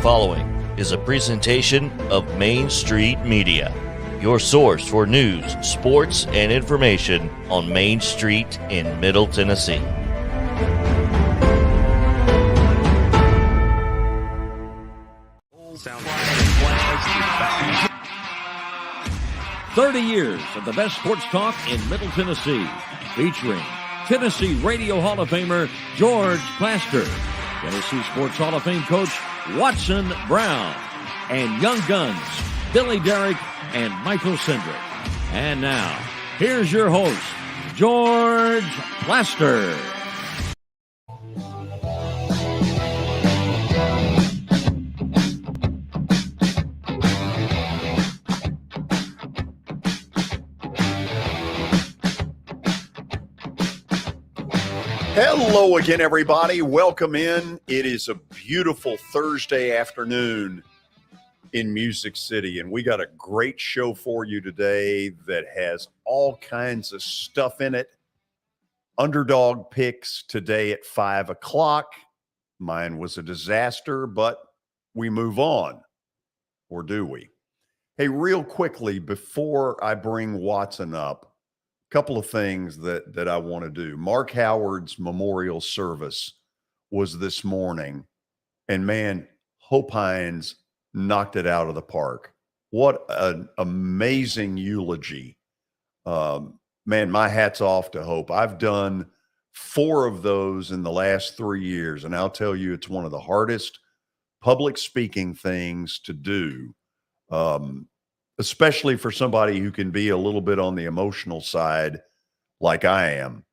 following is a presentation of Main Street Media, your source for news, sports, and information on Main Street in Middle Tennessee. Flags. 30 years of the best sports talk in Middle Tennessee, featuring Tennessee Radio Hall of Famer George Plaster, Tennessee Sports Hall of Fame coach Watson Brown, and Young Guns Billy Derrick and Michael Cindric. And now, here's your host, George Plaster. Hello again, everybody. Welcome in. It is a beautiful Thursday afternoon in Music City, and we got a great show for you today that has all kinds of stuff in it. Underdog Picks today at 5 o'clock. Mine was a disaster, but we move on. Or do we? Hey, real quickly, before I bring Watson up, couple of things that I want to do. Mark Howard's memorial service was this morning, and man, Hope Hines knocked it out of the park. What an amazing eulogy. Man, my hat's off to Hope. I've done 4 of those in the last 3 years, and I'll tell you, it's one of the hardest public speaking things to do. Especially for somebody who can be a little bit on the emotional side like I am.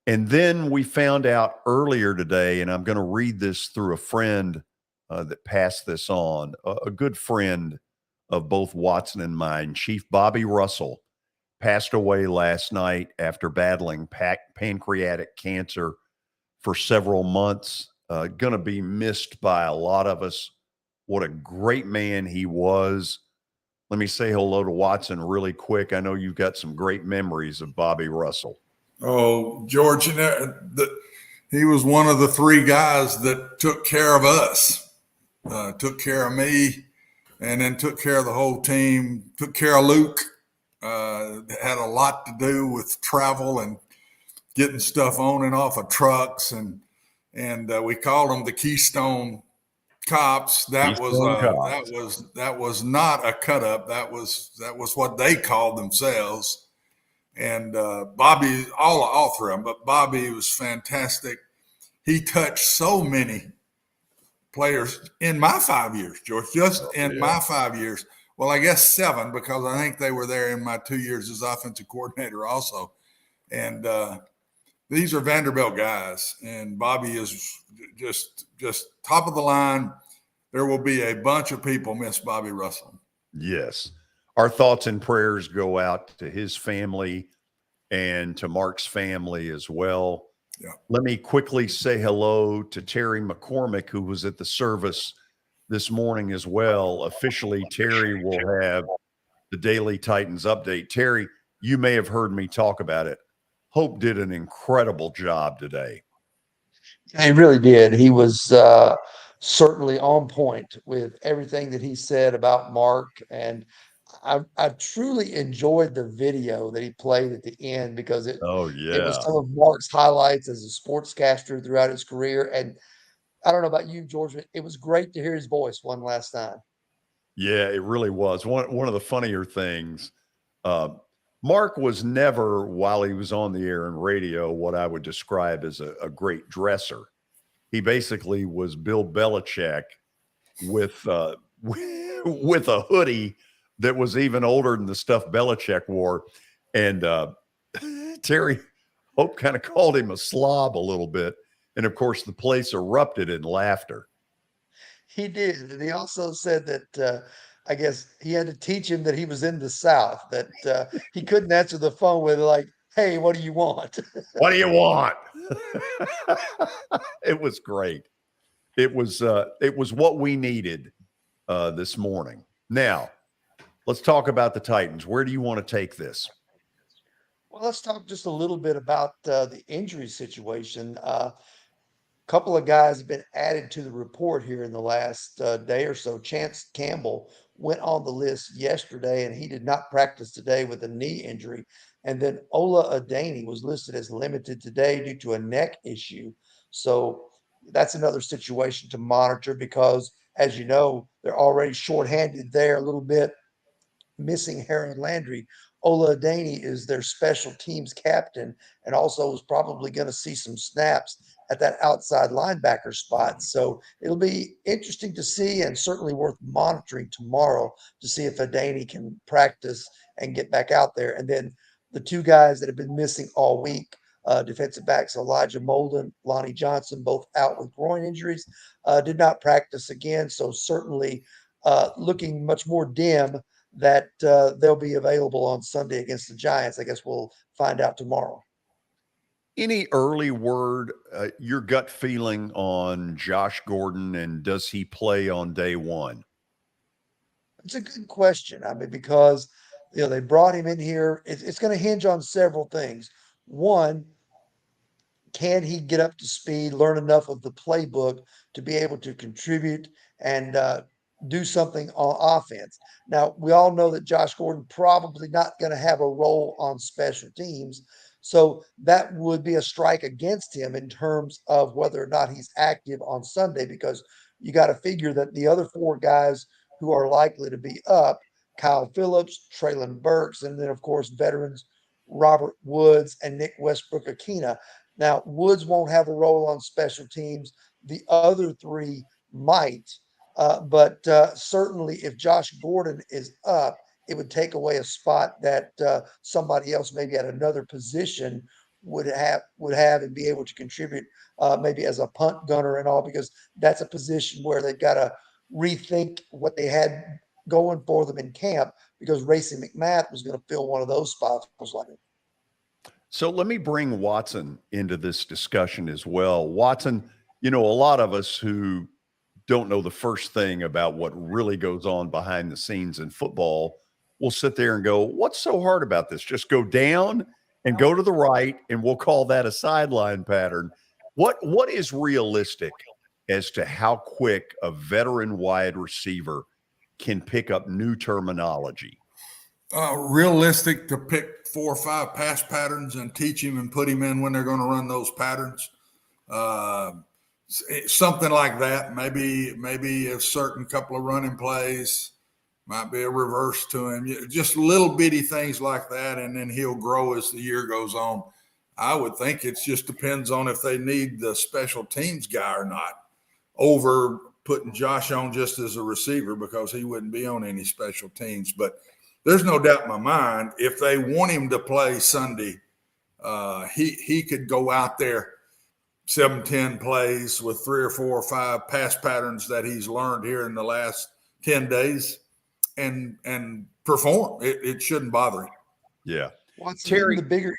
And then we found out earlier today, and I'm going to read this through a friend that passed this on, a good friend of both Watson and mine, Chief Bobby Russell, passed away last night after battling pancreatic cancer for several months. Going to be missed by a lot of us. What a great man he was. Let me say hello to Watson really quick. I know you've got some great memories of Bobby Russell. Oh, George, he was one of the 3 guys that took care of us, took care of me, and then took care of the whole team, took care of Luke, had a lot to do with travel and getting stuff on and off of trucks. And we called them the Keystone Cops. That was not a cut up. That was what they called themselves. And Bobby, all 3 of them, but Bobby was fantastic. He touched so many players in my 5 years, George, my 5 years. Well, I guess 7, because I think they were there in my 2 years as offensive coordinator also. And these are Vanderbilt guys, and Bobby is just top of the line. There will be a bunch of people miss Bobby Russell. Yes. Our thoughts and prayers go out to his family and to Mark's family as well. Yeah. Let me quickly say hello to Terry McCormick, who was at the service this morning as well. Officially, Terry will have the Daily Titans update. Terry, you may have heard me talk about it. Hope did an incredible job today. He really did. He was certainly on point with everything that he said about Mark. And I truly enjoyed the video that he played at the end, because it was some of Mark's highlights as a sportscaster throughout his career. And I don't know about you, George, but it was great to hear his voice one last time. Yeah, it really was. One of the funnier things, Mark was never, while he was on the air and radio, what I would describe as a great dresser. He basically was Bill Belichick with a hoodie that was even older than the stuff Belichick wore. And Terry Hope kind of called him a slob a little bit. And, of course, the place erupted in laughter. He did. And he also said that I guess he had to teach him that he was in the South, that he couldn't answer the phone with like, "Hey, what do you want?" What do you want? It was great. It was what we needed this morning. Now, let's talk about the Titans. Where do you want to take this? Well, let's talk just a little bit about the injury situation. couple of guys have been added to the report here in the last day or so. Chance Campbell went on the list yesterday, and he did not practice today with a knee injury. And then Ola Adani was listed as limited today due to a neck issue. So that's another situation to monitor because, as you know, they're already shorthanded there a little bit, missing Harold Landry. Ola Adani is their special teams captain and also is probably going to see some snaps at that outside linebacker spot. So it'll be interesting to see and certainly worth monitoring tomorrow to see if Adani can practice and get back out there. And then the two guys that have been missing all week, defensive backs Elijah Molden, Lonnie Johnson, both out with groin injuries, did not practice again. So certainly looking much more dim that they'll be available on Sunday against the Giants. I guess we'll find out tomorrow. Any early word, your gut feeling on Josh Gordon, and does he play on day one? It's a good question. I mean, because they brought him in here. It's going to hinge on several things. One, can he get up to speed, learn enough of the playbook to be able to contribute and do something on offense? Now, we all know that Josh Gordon probably not going to have a role on special teams. So that would be a strike against him in terms of whether or not he's active on Sunday, because you got to figure that the other four guys who are likely to be up, Kyle Phillips, Traylon Burks, and then, of course, veterans Robert Woods and Nick Westbrook-Akina. Now, Woods won't have a role on special teams. The other three might, but certainly if Josh Gordon is up, it would take away a spot that somebody else, maybe at another position, would have and be able to contribute, maybe as a punt gunner and all, because that's a position where they've got to rethink what they had going for them in camp, because Racey McMath was going to fill one of those spots, most likely. So let me bring Watson into this discussion as well. Watson, a lot of us who don't know the first thing about what really goes on behind the scenes in football will sit there and go, what's so hard about this? Just go down and go to the right, and we'll call that a sideline pattern. What is realistic as to how quick a veteran wide receiver can pick up new terminology? Realistic to pick 4 or 5 pass patterns and teach him and put him in when they're going to run those patterns. Something like that. Maybe a certain couple of running plays, might be a reverse to him. Just little bitty things like that, and then he'll grow as the year goes on. I would think it just depends on if they need the special teams guy or not, over putting Josh on just as a receiver, because he wouldn't be on any special teams. But there's no doubt in my mind, if they want him to play Sunday, he could go out there 7-10 plays with 3 or 4 or 5 pass patterns that he's learned here in the last 10 days and perform. It shouldn't bother him. Yeah. Terry, the bigger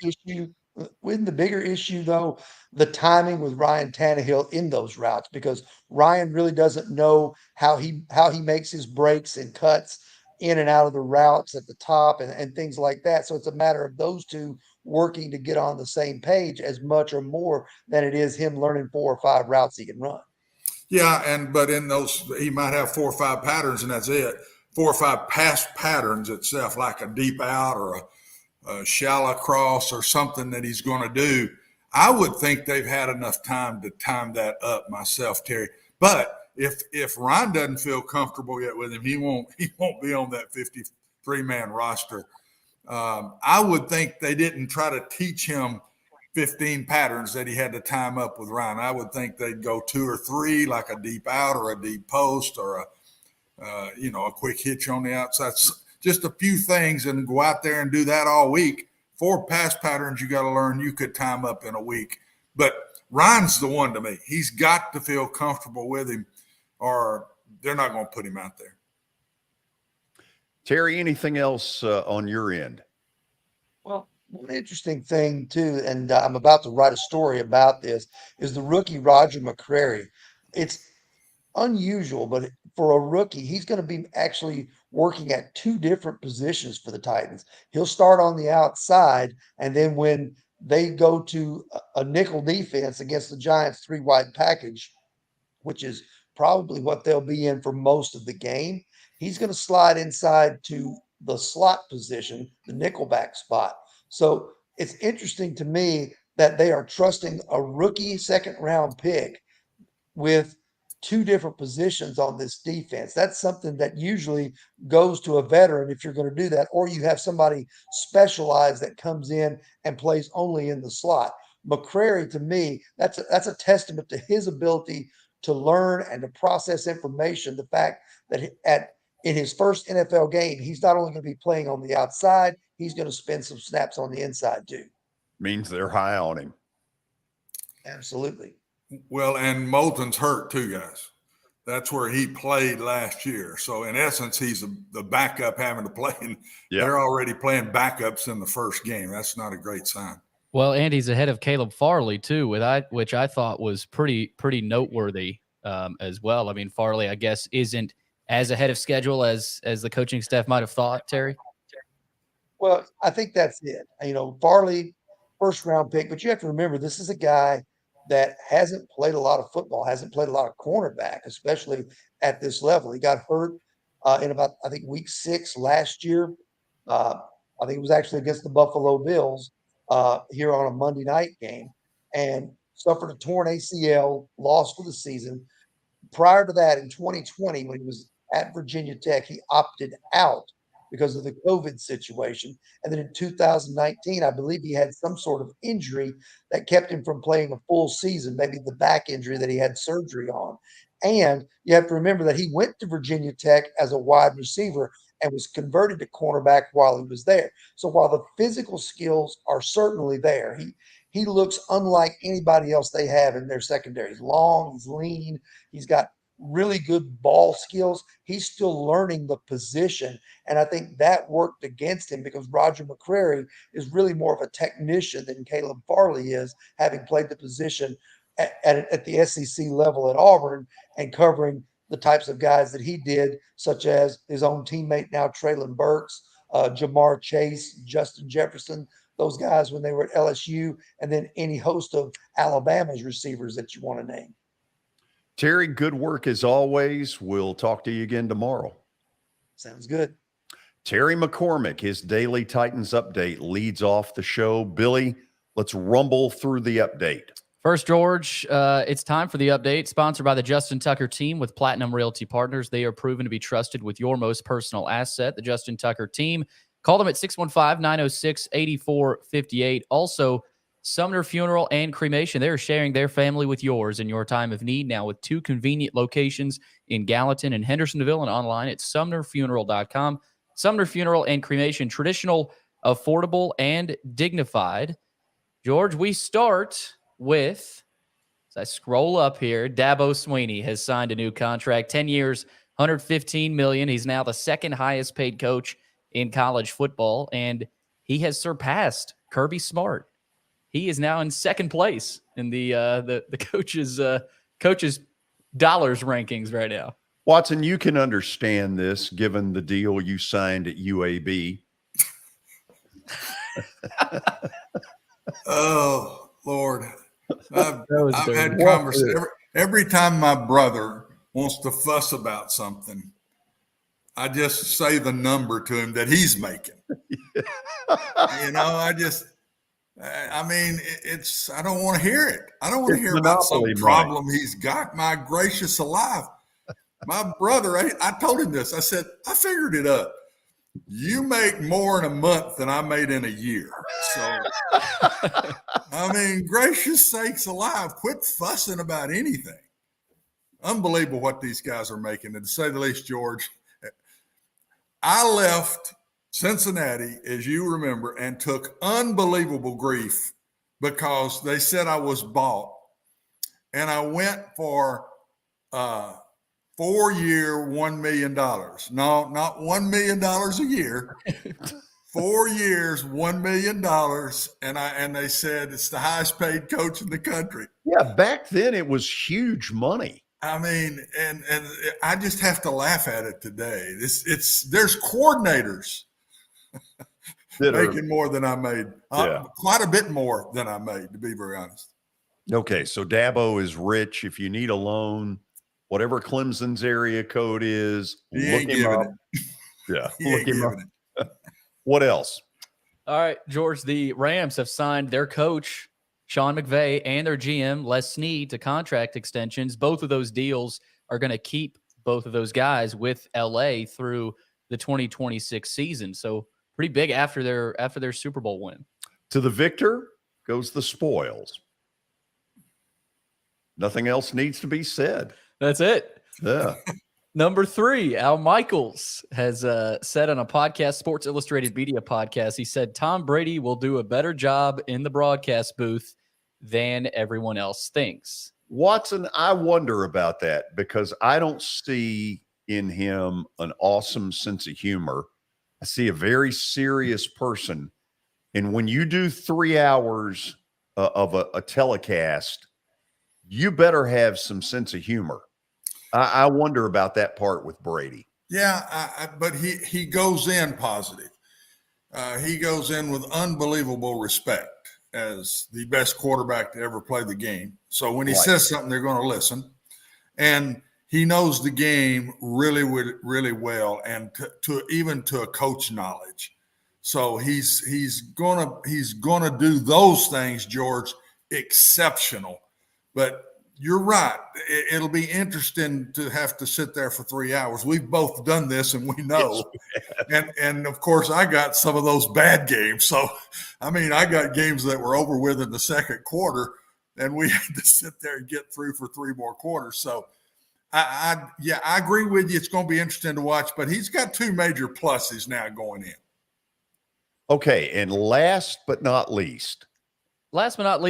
issue, though, the timing with Ryan Tannehill in those routes, because Ryan really doesn't know how he makes his breaks and cuts in and out of the routes at the top and things like that. So it's a matter of those two working to get on the same page as much or more than it is him learning 4 or 5 routes he can run. Yeah, but in those, he might have 4 or 5 patterns, and that's it. 4 or 5 pass patterns itself, like a deep out or a shallow cross or something that he's going to do. I would think they've had enough time to time that up myself, Terry. But if Ryan doesn't feel comfortable yet with him, he won't be on that 53-man roster. I would think they didn't try to teach him 15 patterns that he had to time up with Ryan. I would think they'd go 2 or 3, like a deep out or a deep post or a quick hitch on the outside. Just a few things, and go out there and do that all week. 4 pass patterns you got to learn you could time up in a week. But Ryan's the one to me. He's got to feel comfortable with him, or they're not going to put him out there. Terry, anything else on your end? Well, one interesting thing, too, and I'm about to write a story about this, is the rookie Roger McCreary. It's unusual, but for a rookie, he's going to be actually working at 2 different positions for the Titans. He'll start on the outside, and then when they go to a nickel defense against the Giants 3 wide package, which is probably what they'll be in for most of the game. He's going to slide inside to the slot position, the nickelback spot. So it's interesting to me that they are trusting a rookie second round pick with 2 different positions on this defense. That's something that usually goes to a veteran if you're going to do that, or you have somebody specialized that comes in and plays only in the slot. McCrary, to me, that's a testament to his ability to learn and to process information. The fact that in his first NFL game, he's not only going to be playing on the outside, he's going to spend some snaps on the inside too. Means they're high on him. Absolutely. Well, and Moulton's hurt too, guys. That's where he played last year. So in essence, he's the backup having to play. And They're already playing backups in the first game. That's not a great sign. Well, and he's ahead of Caleb Farley too, which I thought was pretty noteworthy as well. I mean, Farley, I guess, isn't as ahead of schedule as the coaching staff might have thought, Terry. Well, I think that's it. Farley, first round pick, but you have to remember this is a guy that hasn't played a lot of football, hasn't played a lot of cornerback, especially at this level. He got hurt in about, I think, week 6 last year. I think it was actually against the Buffalo Bills here on a Monday night game, and suffered a torn ACL, lost for the season. Prior to that, in 2020, when he was at Virginia Tech, he opted out because of the COVID situation. And then in 2019, I believe he had some sort of injury that kept him from playing a full season, maybe the back injury that he had surgery on. And you have to remember that he went to Virginia Tech as a wide receiver and was converted to cornerback while he was there. So while the physical skills are certainly there, he looks unlike anybody else they have in their secondary. He's long, he's lean, he's got really good ball skills. He's still learning the position. And I think that worked against him because Roger McCrary is really more of a technician than Caleb Farley is, having played the position at the SEC level at Auburn and covering the types of guys that he did, such as his own teammate now, Traylon Burks, Jamar Chase, Justin Jefferson, those guys when they were at LSU, and then any host of Alabama's receivers that you want to name. Terry, good work as always. We'll talk to you again tomorrow. Sounds good. Terry McCormick, his daily Titans update leads off the show. Billy, let's rumble through the update. First, George, it's time for the update, sponsored by the Justin Tucker team with Platinum Realty Partners. They are proven to be trusted with your most personal asset, the Justin Tucker team. Call them at 615-906-8458. Also, Sumner Funeral and Cremation. They're sharing their family with yours in your time of need now with 2 convenient locations in Gallatin and Hendersonville and online at sumnerfuneral.com. Sumner Funeral and Cremation, traditional, affordable, and dignified. George, we start with, as I scroll up here, Dabo Swinney has signed a new contract, 10 years, $115 million. He's now the second highest paid coach in college football, and he has surpassed Kirby Smart. He is now in second place in the coaches dollars rankings right now. Watson, you can understand this given the deal you signed at UAB. Oh, Lord. I've had conversations. Every time my brother wants to fuss about something, I just say the number to him that he's making. I don't want to hear it. I don't want to hear about some problem he's got. My gracious alive. My brother, I told him this. I said, I figured it up. You make more in a month than I made in a year. So, gracious sakes alive, quit fussing about anything. Unbelievable what these guys are making. And to say the least, George, I left Cincinnati, as you remember, and took unbelievable grief because they said I was bought. And I went for 4-year, $1 million. No, not $1 million a year. 4 years, $1 million. And they said it's the highest paid coach in the country. Yeah, back then it was huge money. And I just have to laugh at it today. There's coordinators making more than I made. Yeah. Quite a bit more than I made, to be very honest. Okay, so Dabo is rich. If you need a loan, whatever Clemson's area code is, He look ain't him giving up. it. Yeah, He look ain't him up. giving it. What else? All right, George, the Rams have signed their coach, Sean McVay, and their GM, Les Snead, to contract extensions. Both of those deals are going to keep both of those guys with LA through the 2026 season. So pretty big after their Super Bowl win. To the victor goes the spoils. Nothing else needs to be said. That's it. Yeah. Number 3, Al Michaels has said on a podcast, Sports Illustrated Media podcast, he said Tom Brady will do a better job in the broadcast booth than everyone else thinks. Watson, I wonder about that because I don't see in him an awesome sense of humor. I see a very serious person. And when you do 3 hours of a telecast, you better have some sense of humor. I wonder about that part with Brady. Yeah, but he goes in positive. He goes in with unbelievable respect as the best quarterback to ever play the game. So when he says something, they're going to listen. And he knows the game really, really well, and to a coach knowledge. So he's gonna do those things, George, exceptional. But you're right. It'll be interesting to have to sit there for 3 hours. We've both done this, and we know. Yes, and of course, I got some of those bad games. So, I mean, I got games that were over with in the second quarter, and we had to sit there and get through for 3 more quarters. So, I agree with you. It's going to be interesting to watch. But he's got 2 major pluses now going in. Okay, and last but not least,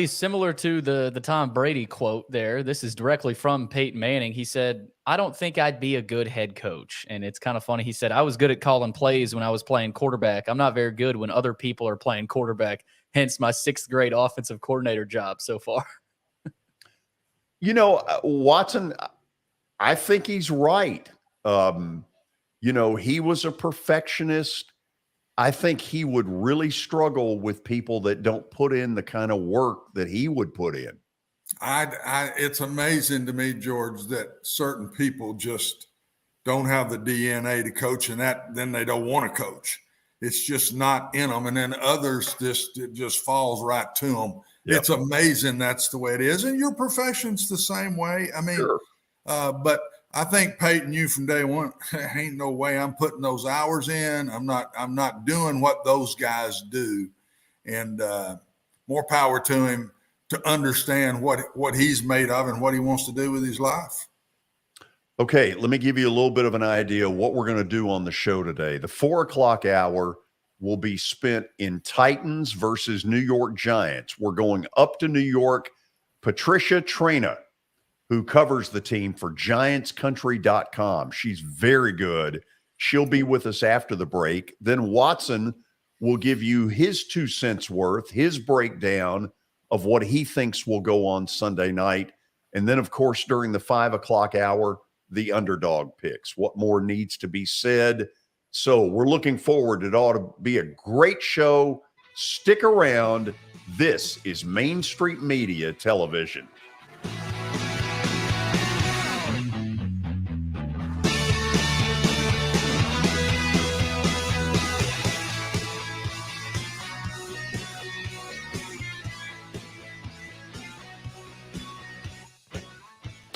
similar to the Tom Brady quote there, this is directly from Peyton Manning. He said, I don't think I'd be a good head coach. And it's kind of funny. He said, I was good at calling plays when I was playing quarterback. I'm not very good when other people are playing quarterback, hence my 6th grade offensive coordinator job so far. Watson, I think he's right. He was a perfectionist. I think he would really struggle with people that don't put in the kind of work that he would put in. It's amazing to me, George, that certain people just don't have the DNA to coach, and then they don't want to coach. It's just not in them. And then others, it just falls right to them. Yep. It's amazing that's the way it is. And your profession's the same way. I mean, sure. But I think Peyton knew from day one, ain't no way I'm putting those hours in. I'm not doing what those guys do. And more power to him to understand what he's made of and what he wants to do with his life. Okay, let me give you a little bit of an idea of what we're going to do on the show today. The 4:00 hour will be spent in Titans versus New York Giants. We're going up to New York. Patricia Traina, who covers the team for GiantsCountry.com. She's very good. She'll be with us after the break. Then Watson will give you his 2 cents worth, his breakdown of what he thinks will go on Sunday night. And then, of course, during the 5:00 hour, the Underdog Picks. What more needs to be said? So we're looking forward. It ought to be a great show. Stick around. This is Main Street Media Television.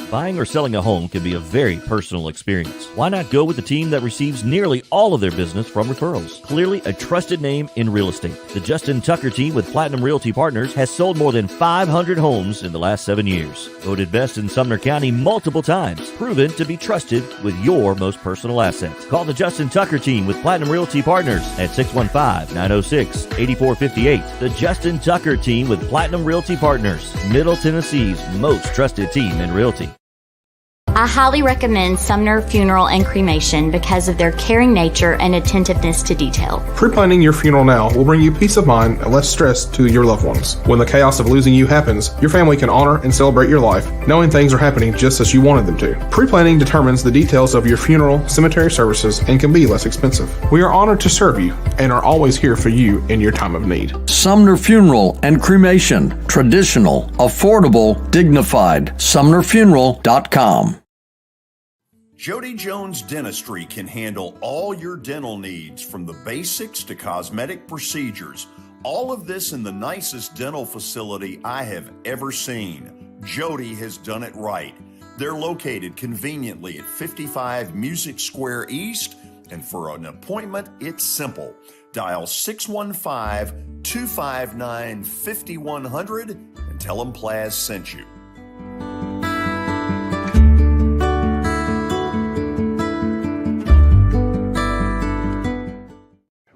Buying or selling a home can be a very personal experience. Why not go with the team that receives nearly all of their business from referrals? Clearly a trusted name in real estate. The Justin Tucker team with Platinum Realty Partners has sold more than 500 homes in the last 7 years. Voted best in Sumner County multiple times. Proven to be trusted with your most personal assets. Call the Justin Tucker team with Platinum Realty Partners at 615-906-8458. The Justin Tucker team with Platinum Realty Partners, Middle Tennessee's most trusted team in realty. I highly recommend Sumner Funeral and Cremation because of their caring nature and attentiveness to detail. Pre-planning your funeral now will bring you peace of mind and less stress to your loved ones. When the chaos of losing you happens, your family can honor and celebrate your life, knowing things are happening just as you wanted them to. Pre-planning determines the details of your funeral, cemetery services, and can be less expensive. We are honored to serve you and are always here for you in your time of need. Sumner Funeral and Cremation. Traditional, affordable, dignified. SumnerFuneral.com. Jody Jones Dentistry can handle all your dental needs, from the basics to cosmetic procedures. All of this in the nicest dental facility I have ever seen. Jody has done it right. They're located conveniently at 55 Music Square East, and for an appointment, it's simple. Dial 615-259-5100 and tell them Plaz sent you.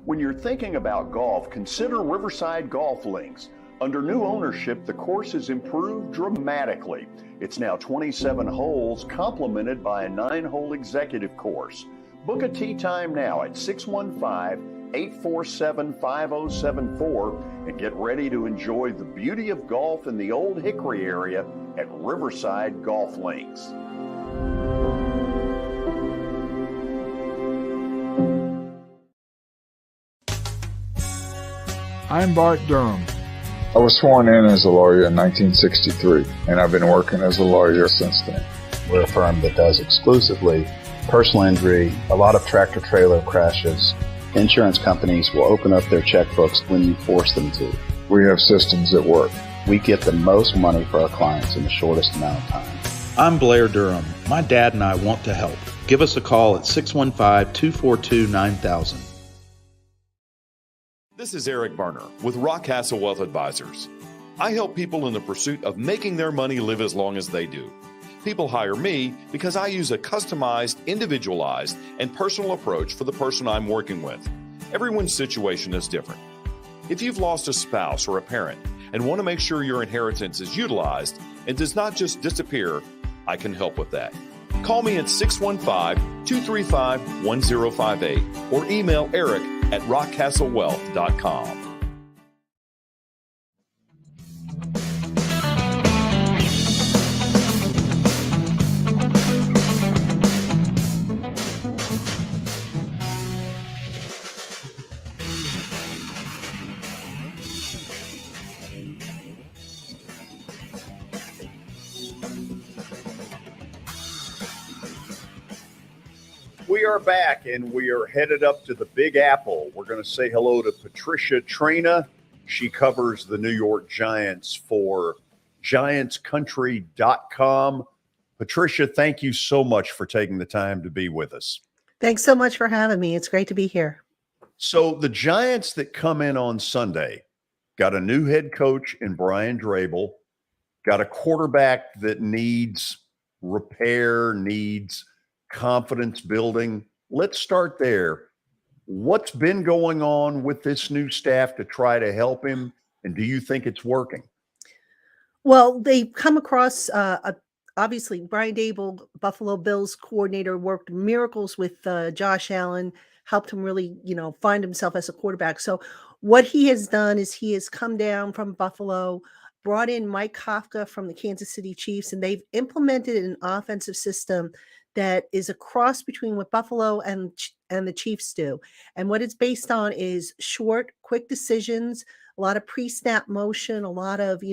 When you're thinking about golf, consider Riverside Golf Links. Under new ownership, the course has improved dramatically. It's now 27 holes, complemented by a 9-hole executive course. Book a tee time now at 615-847-5074 and get ready to enjoy the beauty of golf in the Old Hickory area at Riverside Golf Links. I'm Bart Durham. I was sworn in as a lawyer in 1963, and I've been working as a lawyer since then. We're a firm that does exclusively personal injury, a lot of tractor-trailer crashes. Insurance companies will open up their checkbooks when you force them to. We have systems that work. We get the most money for our clients in the shortest amount of time. I'm Blair Durham. My dad and I want to help. Give us a call at 615-242-9000. This is Eric Berner with Rockcastle Wealth Advisors. I help people in the pursuit of making their money live as long as they do. People hire me because I use a customized, individualized, and personal approach for the person I'm working with. Everyone's situation is different. If you've lost a spouse or a parent and want to make sure your inheritance is utilized and does not just disappear, I can help with that. Call me at 615-235-1058 or email Eric at rockcastlewealth.com. We are back, and we are headed up to the Big Apple. We're going to say hello to Patricia Traina. She covers the New York Giants for GiantsCountry.com. Patricia, thank you so much for taking the time to be with us. Thanks so much for having me. It's great to be here. So the Giants that come in on Sunday got a new head coach in Brian Drabel, got a quarterback that needs repair, needs confidence building. Let's start there. What's been going on with this new staff to try to help him? And do you think it's working? Well, they've come across, obviously, Brian Dable, Buffalo Bills coordinator, worked miracles with Josh Allen, helped him really, find himself as a quarterback. So what he has done is he has come down from Buffalo, brought in Mike Kafka from the Kansas City Chiefs, and they've implemented an offensive system that is a cross between what Buffalo and the Chiefs do. And what it's based on is short, quick decisions, a lot of pre-snap motion, a lot of,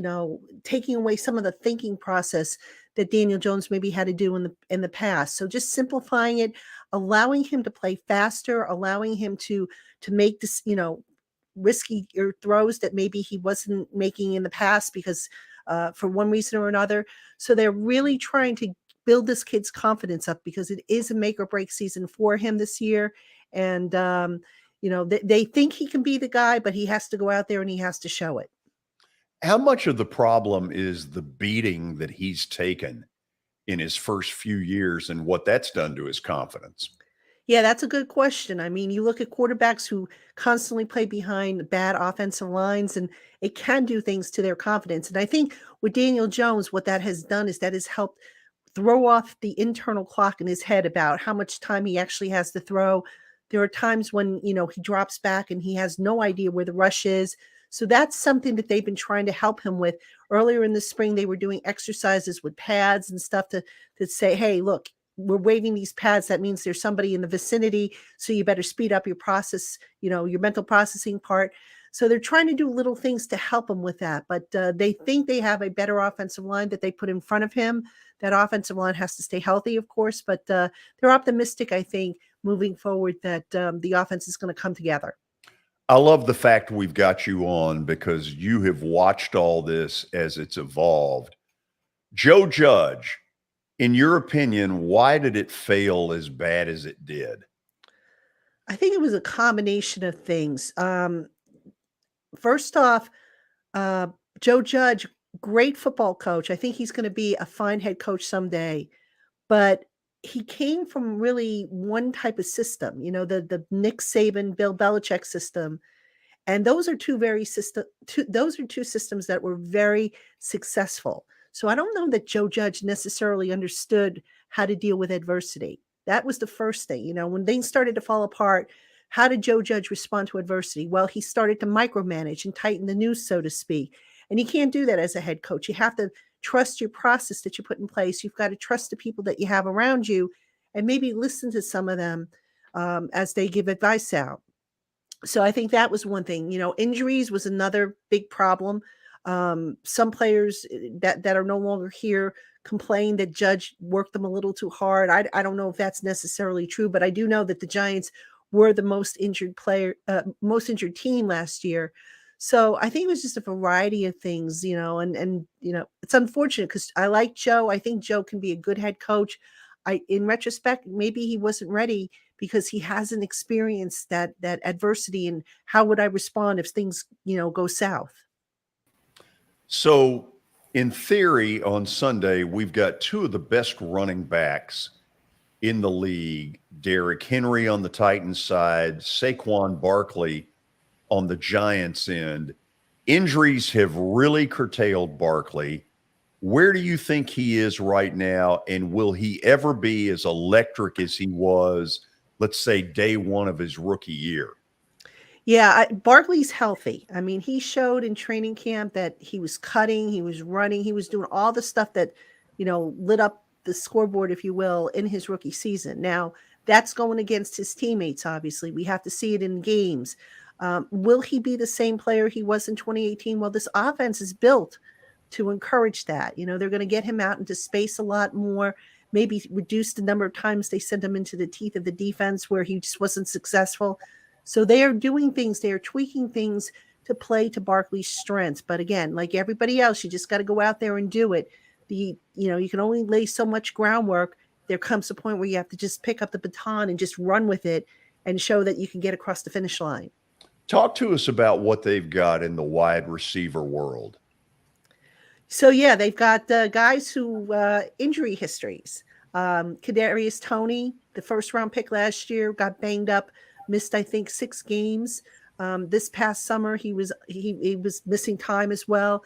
taking away some of the thinking process that Daniel Jones maybe had to do in the past. So just simplifying it, allowing him to play faster, allowing him to make this, risky throws that maybe he wasn't making in the past because for one reason or another. So they're really trying to build this kid's confidence up because it is a make or break season for him this year. And, they think he can be the guy, but he has to go out there and he has to show it. How much of the problem is the beating that he's taken in his first few years and what that's done to his confidence? Yeah, that's a good question. I mean, you look at quarterbacks who constantly play behind bad offensive lines, and it can do things to their confidence. And I think with Daniel Jones, what that has done is that has helped throw off the internal clock in his head about how much time he actually has to throw. There are times when, he drops back and he has no idea where the rush is. So that's something that they've been trying to help him with. Earlier in the spring, they were doing exercises with pads and stuff to say, hey, look, we're waving these pads. That means there's somebody in the vicinity. So you better speed up your process, your mental processing part. So they're trying to do little things to help him with that. But they think they have a better offensive line that they put in front of him. That offensive line has to stay healthy, of course, but they're optimistic, I think, moving forward that the offense is going to come together. I love the fact we've got you on because you have watched all this as it's evolved. Joe Judge, in your opinion, why did it fail as bad as it did? I think it was a combination of things. First off, Joe Judge, great football coach. I think he's going to be a fine head coach someday. But he came from really one type of system, the Nick Saban, Bill Belichick system. And those are two systems that were very successful. So I don't know that Joe Judge necessarily understood how to deal with adversity. That was the first thing. When things started to fall apart, how did Joe Judge respond to adversity? Well, he started to micromanage and tighten the noose, so to speak. And you can't do that as a head coach. You have to trust your process that you put in place. You've got to trust the people that you have around you and maybe listen to some of them as they give advice out. So I think that was one thing. Injuries was another big problem. Some players that are no longer here complain that Judge worked them a little too hard. I don't know if that's necessarily true, but I do know that the Giants were the most injured team last year. So I think it was just a variety of things, and it's unfortunate because I like Joe. I think Joe can be a good head coach. In retrospect, maybe he wasn't ready because he hasn't experienced that adversity. And how would I respond if things, go south? So in theory, on Sunday, we've got two of the best running backs in the league, Derrick Henry on the Titans side, Saquon Barkley on the Giants end. Injuries have really curtailed Barkley. Where do you think he is right now? And will he ever be as electric as he was, let's say, day one of his rookie year? Yeah, Barkley's healthy. I mean, he showed in training camp that he was cutting, he was running, he was doing all the stuff that, lit up the scoreboard, if you will, in his rookie season. Now, that's going against his teammates, obviously. We have to see it in games. Will he be the same player he was in 2018? Well, this offense is built to encourage that. They're going to get him out into space a lot more, maybe reduce the number of times they sent him into the teeth of the defense where he just wasn't successful. So they are doing things, they are tweaking things to play to Barkley's strengths. But again, like everybody else, you just got to go out there and do it. You can only lay so much groundwork. There comes a point where you have to just pick up the baton and just run with it and show that you can get across the finish line. Talk to us about what they've got in the wide receiver world. So, yeah, they've got guys who injury histories. Kadarius Toney, the first-round pick last year, got banged up, missed, I think, 6 games. This past summer, he was missing time as well.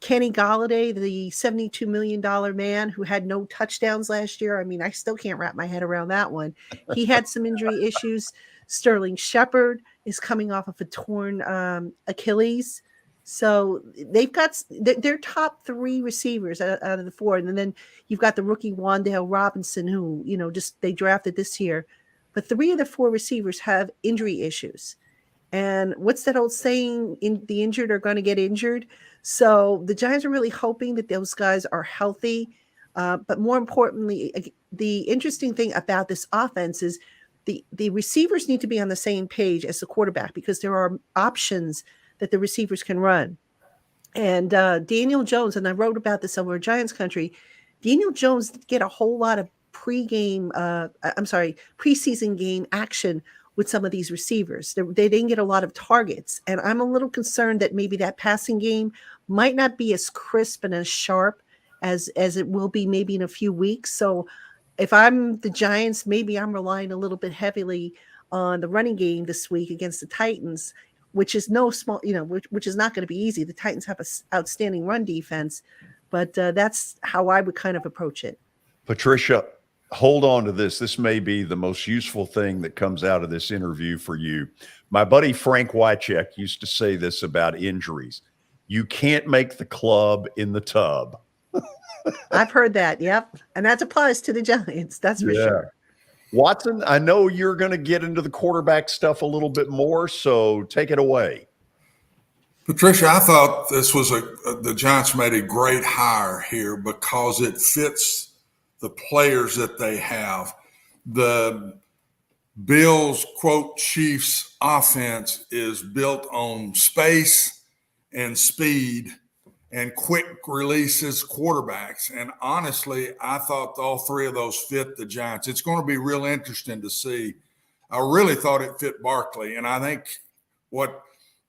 Kenny Golladay, the $72 million man who had no touchdowns last year. I mean, I still can't wrap my head around that one. He had some injury issues. Sterling Shepard is coming off of a torn Achilles. So they've got their top 3 receivers out of the 4. And then you've got the rookie Wan'Dale Robinson, who, they drafted this year. But 3 of the 4 receivers have injury issues. And what's that old saying? The injured are going to get injured. So the Giants are really hoping that those guys are healthy. But more importantly, the interesting thing about this offense is the receivers need to be on the same page as the quarterback because there are options that the receivers can run. And Daniel Jones, and I wrote about this over Giants Country, Daniel Jones did get a whole lot of preseason game action with some of these receivers. They didn't get a lot of targets. And I'm a little concerned that maybe that passing game might not be as crisp and as sharp as it will be maybe in a few weeks. So if I'm the Giants, maybe I'm relying a little bit heavily on the running game this week against the Titans, which is no small, which is not going to be easy. The Titans have an outstanding run defense, but that's how I would kind of approach it. Patricia, hold on to this. This may be the most useful thing that comes out of this interview for you. My buddy Frank Wycheck used to say this about injuries. You can't make the club in the tub. I've heard that. Yep. And that applies to the Giants. That's for sure. Watson, I know you're going to get into the quarterback stuff a little bit more, so take it away. Patricia, I thought this was the Giants made a great hire here because it fits the players that they have. The Bills, quote, Chiefs offense is built on space and speed and quick releases quarterbacks. And honestly, I thought all three of those fit the Giants. It's going to be real interesting to see. I really thought it fit Barkley. And I think what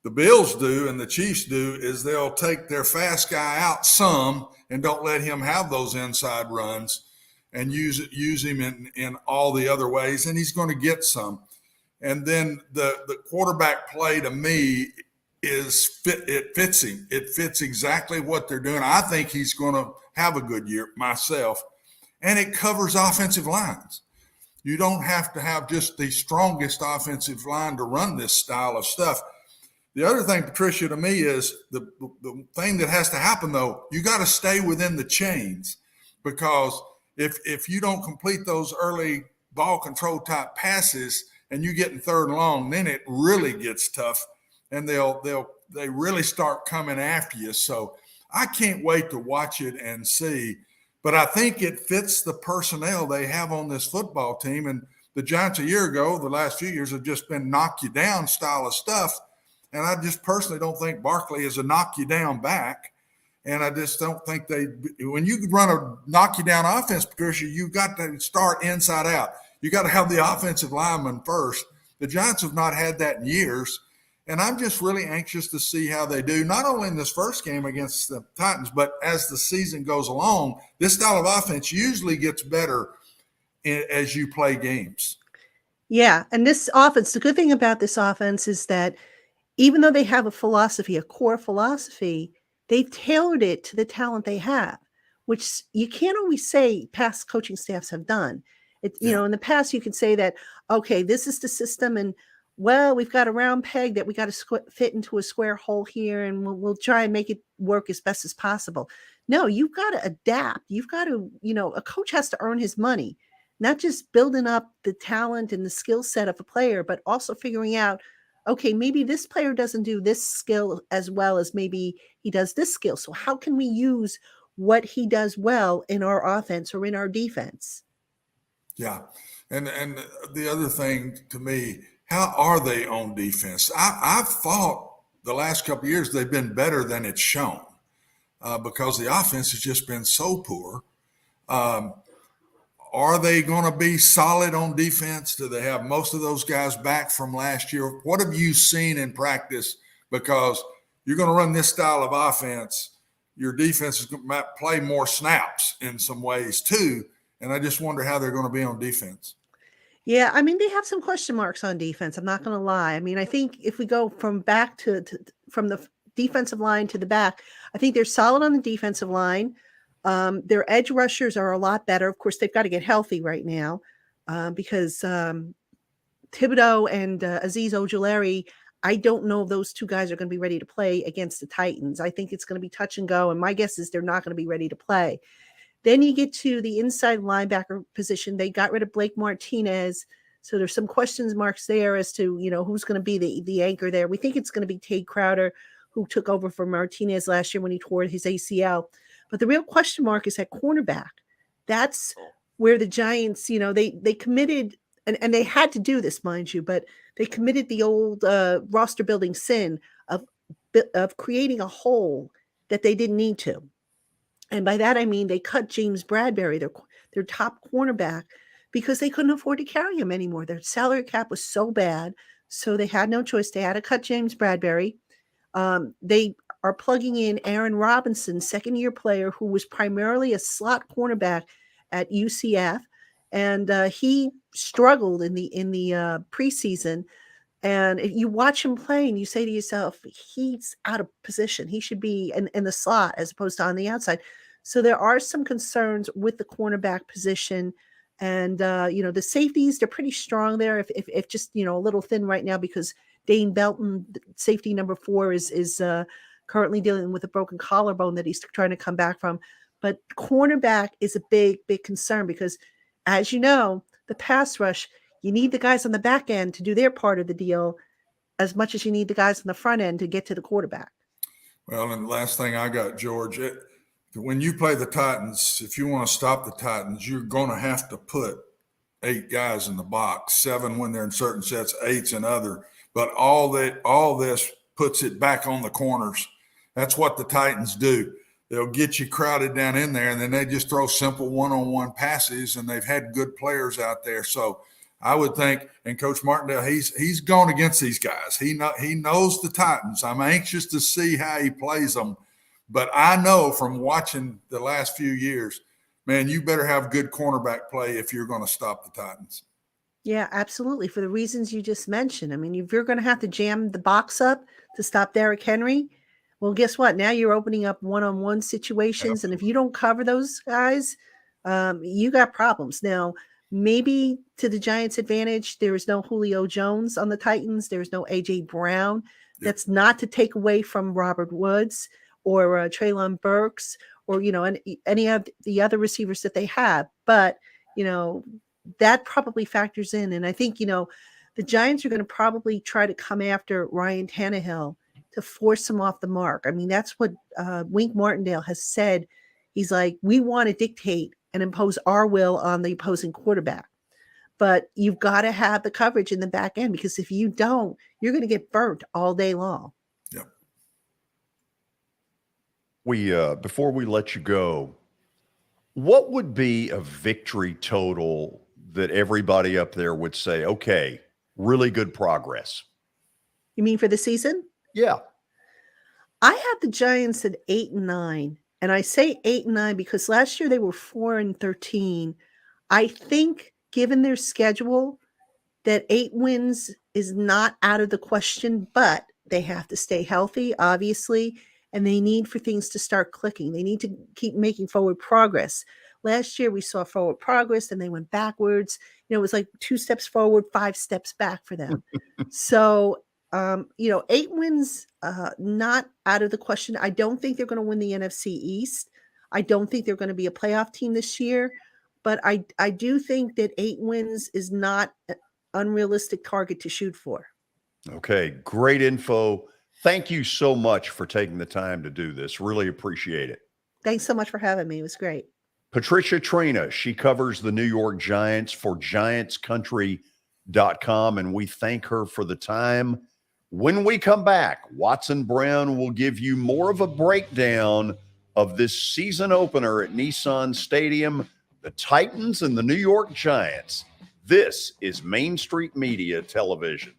the Bills do and the Chiefs do is they'll take their fast guy out some and don't let him have those inside runs and use him in all the other ways, and he's going to get some. And then the quarterback play to me it fits him. It fits exactly what they're doing. I think he's going to have a good year myself, and it covers offensive lines. You don't have to have just the strongest offensive line to run this style of stuff. The other thing, Patricia, to me is the thing that has to happen, though, you got to stay within the chains, because if you don't complete those early ball control type passes and you get in third and long, then it really gets tough, and they really start coming after you. So I can't wait to watch it and see. But I think it fits the personnel they have on this football team. And the Giants a year ago, the last few years, have just been knock you down style of stuff. And I just personally don't think Barkley is a knock you down back. And I just don't think when you run a knock you down offense, Patricia, you got to start inside out. You got to have the offensive lineman first. The Giants have not had that in years. And I'm just really anxious to see how they do, not only in this first game against the Titans, but as the season goes along. This style of offense usually gets better as you play games. Yeah. And this offense, the good thing about this offense is that even though they have a philosophy, a core philosophy, they've tailored it to the talent they have, which you can't always say past coaching staffs have done. In the past, you could say that, okay, this is the system, and well, we've got a round peg that we got to fit into a square hole here, and we'll try and make it work as best as possible. No, you've got to adapt. You've got to, a coach has to earn his money, not just building up the talent and the skill set of a player, but also figuring out, okay, maybe this player doesn't do this skill as well as maybe he does this skill. So how can we use what he does well in our offense or in our defense? Yeah. And the other thing to me, how are they on defense? I've thought the last couple of years they've been better than it's shown because the offense has just been so poor. Are they going to be solid on defense? Do they have most of those guys back from last year? What have you seen in practice? Because you're going to run this style of offense, your defense might play more snaps in some ways too. And I just wonder how they're going to be on defense. Yeah, I mean, they have some question marks on defense. I'm not going to lie. I mean, I think if we go from back from the defensive line to the back, I think they're solid on the defensive line. Their edge rushers are a lot better. Of course, they've got to get healthy right now because Thibodeau and Azeez Ojulari, I don't know if those two guys are going to be ready to play against the Titans. I think it's going to be touch and go, and my guess is they're not going to be ready to play. Then you get to the inside linebacker position. They got rid of Blake Martinez, so there's some questions marks there as to who's going to be the anchor there. We think it's going to be Tate Crowder, who took over for Martinez last year when he tore his ACL. But the real question mark is at cornerback. That's where the Giants, they committed, and they had to do this, mind you, but they committed the old roster building sin of creating a hole that they didn't need to. And by that, I mean they cut James Bradbury, their top cornerback, because they couldn't afford to carry him anymore. Their salary cap was so bad, so they had no choice. They had to cut James Bradbury. They are plugging in Aaron Robinson, second-year player who was primarily a slot cornerback at UCF, and he struggled in the preseason. And if you watch him play and you say to yourself, he's out of position. He should be in the slot as opposed to on the outside. So there are some concerns with the cornerback position. And, the safeties, they're pretty strong there. If just, a little thin right now because Dane Belton, safety number 4, is currently dealing with a broken collarbone that he's trying to come back from. But cornerback is a big, big concern because, as you know, the pass rush, you need the guys on the back end to do their part of the deal as much as you need the guys on the front end to get to the quarterback. Well, and the last thing I got, George, when you play the Titans, if you want to stop the Titans, you're going to have to put 8 guys in the box, 7 when they're in certain sets, 8's in other. But all this puts it back on the corners. That's what the Titans do. They'll get you crowded down in there, and then they just throw simple one-on-one passes, and they've had good players out there. So I would think, and Coach Martindale, he's gone against these guys. He knows the Titans. I'm anxious to see how he plays them. But I know from watching the last few years, man, you better have good cornerback play if you're going to stop the Titans. Yeah, absolutely. For the reasons you just mentioned. I mean, if you're going to have to jam the box up to stop Derrick Henry, well, guess what? Now you're opening up one-on-one situations. Absolutely. And if you don't cover those guys, you got problems. Now, maybe to the Giants' advantage, there is no Julio Jones on the Titans. There's no A.J. Brown. Yep. That's not to take away from Robert Woods or Treylon Burks or, any of the other receivers that they have. But, that probably factors in. And I think, the Giants are going to probably try to come after Ryan Tannehill to force him off the mark. I mean, that's what Wink Martindale has said. He's like, we want to dictate and impose our will on the opposing quarterback. But you've got to have the coverage in the back end because if you don't, you're going to get burnt all day long. Yep. Before we let you go, what would be a victory total that everybody up there would say, okay, really good progress? You mean for the season? Yeah. I have the Giants at 8-9. And I say 8-9 because last year they were 4-13. I think given their schedule that 8 wins is not out of the question, but they have to stay healthy, obviously, and they need for things to start clicking. They need to keep making forward progress. Last year we saw forward progress and they went backwards. It was like 2 steps forward, 5 steps back for them. So, 8 wins, not out of the question. I don't think they're going to win the NFC East. I don't think they're going to be a playoff team this year, but I do think that 8 wins is not an unrealistic target to shoot for. Okay. Great info. Thank you so much for taking the time to do this. Really appreciate it. Thanks so much for having me. It was great. Patricia Traina, she covers the New York Giants for GiantsCountry.com, and we thank her for the time. When we come back, Watson Brown will give you more of a breakdown of this season opener at Nissan Stadium, the Titans and the New York Giants. This is Main Street Media Television.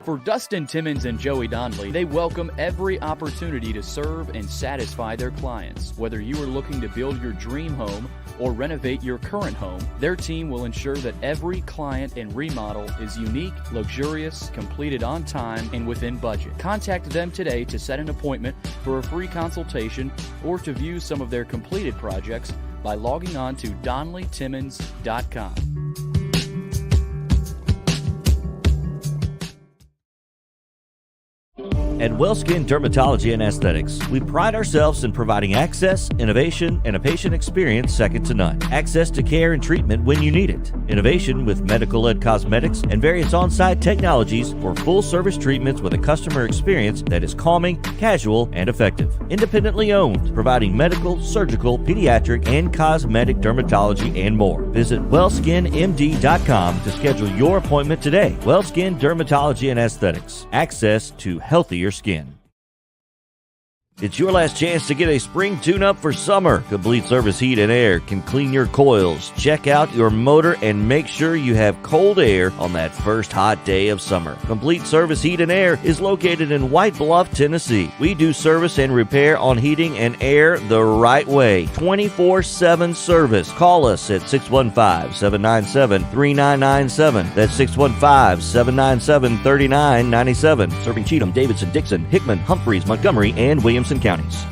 For Dustin Timmons and Joey Donnelly, they welcome every opportunity to serve and satisfy their clients. Whether you are looking to build your dream home or renovate your current home, their team will ensure that every client and remodel is unique, luxurious, completed on time, and within budget. Contact them today to set an appointment for a free consultation or to view some of their completed projects by logging on to DonnellyTimmons.com. At WellSkin Dermatology and Aesthetics, we pride ourselves in providing access, innovation, and a patient experience second to none. Access to care and treatment when you need it. Innovation with medical-led cosmetics and various on-site technologies for full-service treatments with a customer experience that is calming, casual, and effective. Independently owned, providing medical, surgical, pediatric, and cosmetic dermatology and more. Visit WellSkinMD.com to schedule your appointment today. WellSkin Dermatology and Aesthetics. Access to healthier skin. It's your last chance to get a spring tune-up for summer. Complete Service Heat and Air can clean your coils, check out your motor, and make sure you have cold air on that first hot day of summer. Complete Service Heat and Air is located in White Bluff, Tennessee. We do service and repair on heating and air the right way. 24/7 service. Call us at 615-797-3997. That's 615-797-3997. Serving Cheatham, Davidson, Dixon, Hickman, Humphreys, Montgomery, and Williamson counties.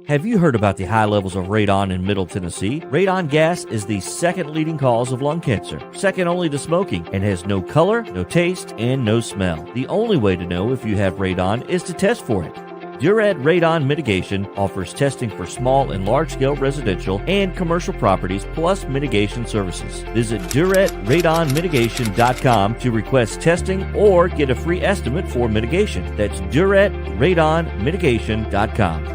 Have you heard about the high levels of radon in Middle Tennessee? Radon gas is the second leading cause of lung cancer, second only to smoking, and has no color, no taste, and no smell. The only way to know if you have radon is to test for it. Duret Radon Mitigation offers testing for small and large-scale residential and commercial properties, plus mitigation services. Visit DuretRadonMitigation.com to request testing or get a free estimate for mitigation. That's DuretRadonMitigation.com.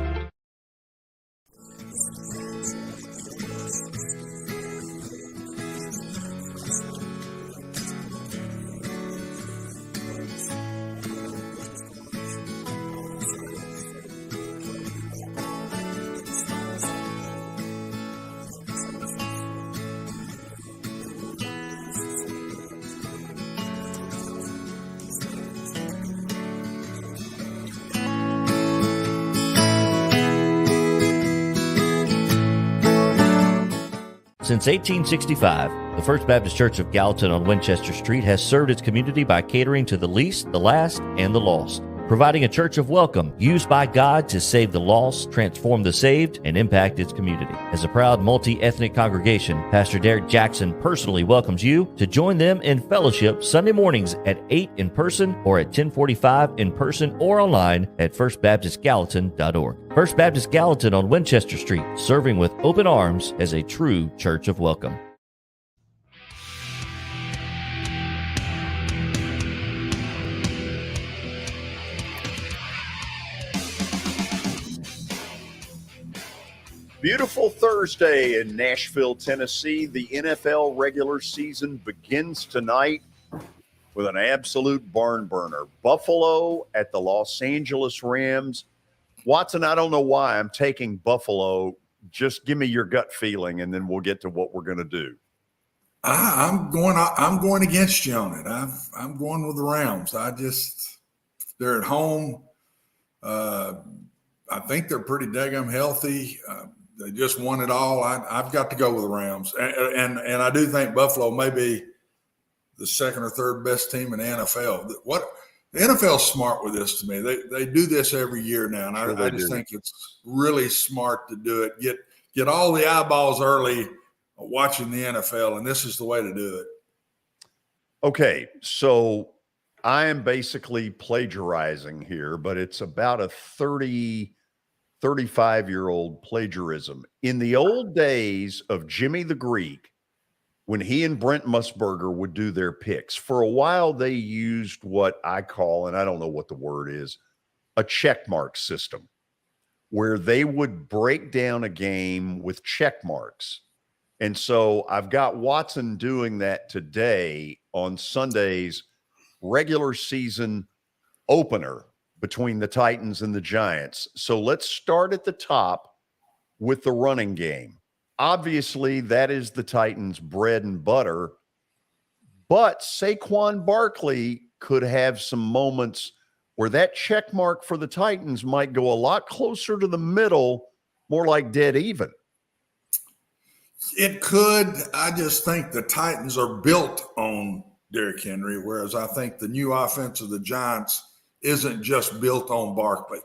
Since 1865, the First Baptist Church of Gallatin on Winchester Street has served its community by catering to the least, the last, and the lost, providing a church of welcome used by God to save the lost, transform the saved, and impact its community. As a proud multi-ethnic congregation, Pastor Derek Jackson personally welcomes you to join them in fellowship Sunday mornings at 8 in person or at 1045 in person or online at firstbaptistgallatin.org. First Baptist Gallatin on Winchester Street, serving with open arms as a true church of welcome. Beautiful Thursday in Nashville, Tennessee. The NFL regular season begins tonight with an absolute barn burner. Buffalo at the Los Angeles Rams. Watson, I don't know why I'm taking Buffalo. Just give me your gut feeling, and then we'll get to what we're going to do. I'm going against you on it. I'm going with the Rams. They're at home. I think they're pretty daggum healthy. They just won it all. I've got to go with the Rams, and I do think Buffalo may be the second or third best team in the NFL. The NFL's smart with this to me. They do this every year now, and I just think it's really smart to do it. Get all the eyeballs early watching the NFL, and this is the way to do it. Okay, so I am basically plagiarizing here, but it's about a 35-year-old plagiarism. In the old days of Jimmy the Greek, when he and Brent Musburger would do their picks, for a while they used what I call, and I don't know what the word is, a check mark system, where they would break down a game with check marks. And so I've got Watson doing that today on Sunday's regular season opener between the Titans and the Giants. So let's start at the top with the running game. Obviously, that is the Titans' bread and butter, but Saquon Barkley could have some moments where that check mark for the Titans might go a lot closer to the middle, more like dead even. It could. I just think the Titans are built on Derrick Henry, whereas I think the new offense of the Giants isn't just built on Barkley.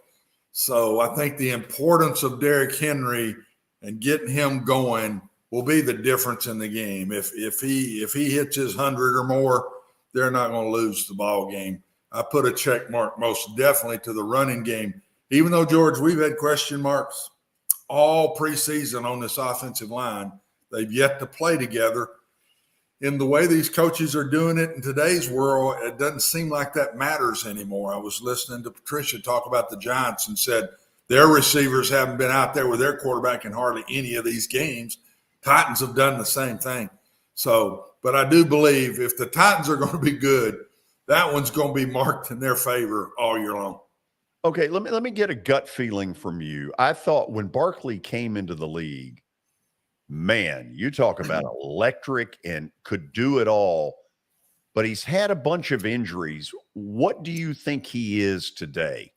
So I think the importance of Derrick Henry and getting him going will be the difference in the game. If he hits his 100 or more, they're not going to lose the ball game. I put a check mark most definitely to the running game. Even though, George, we've had question marks all preseason on this offensive line, they've yet to play together. In the way these coaches are doing it in today's world, it doesn't seem like that matters anymore. I was listening to Patricia talk about the Giants and said their receivers haven't been out there with their quarterback in hardly any of these games. Titans have done the same thing. But I do believe if the Titans are going to be good, that one's going to be marked in their favor all year long. Okay, let me get a gut feeling from you. I thought when Barkley came into the league, man, you talk about electric and could do it all, but he's had a bunch of injuries. What do you think he is today?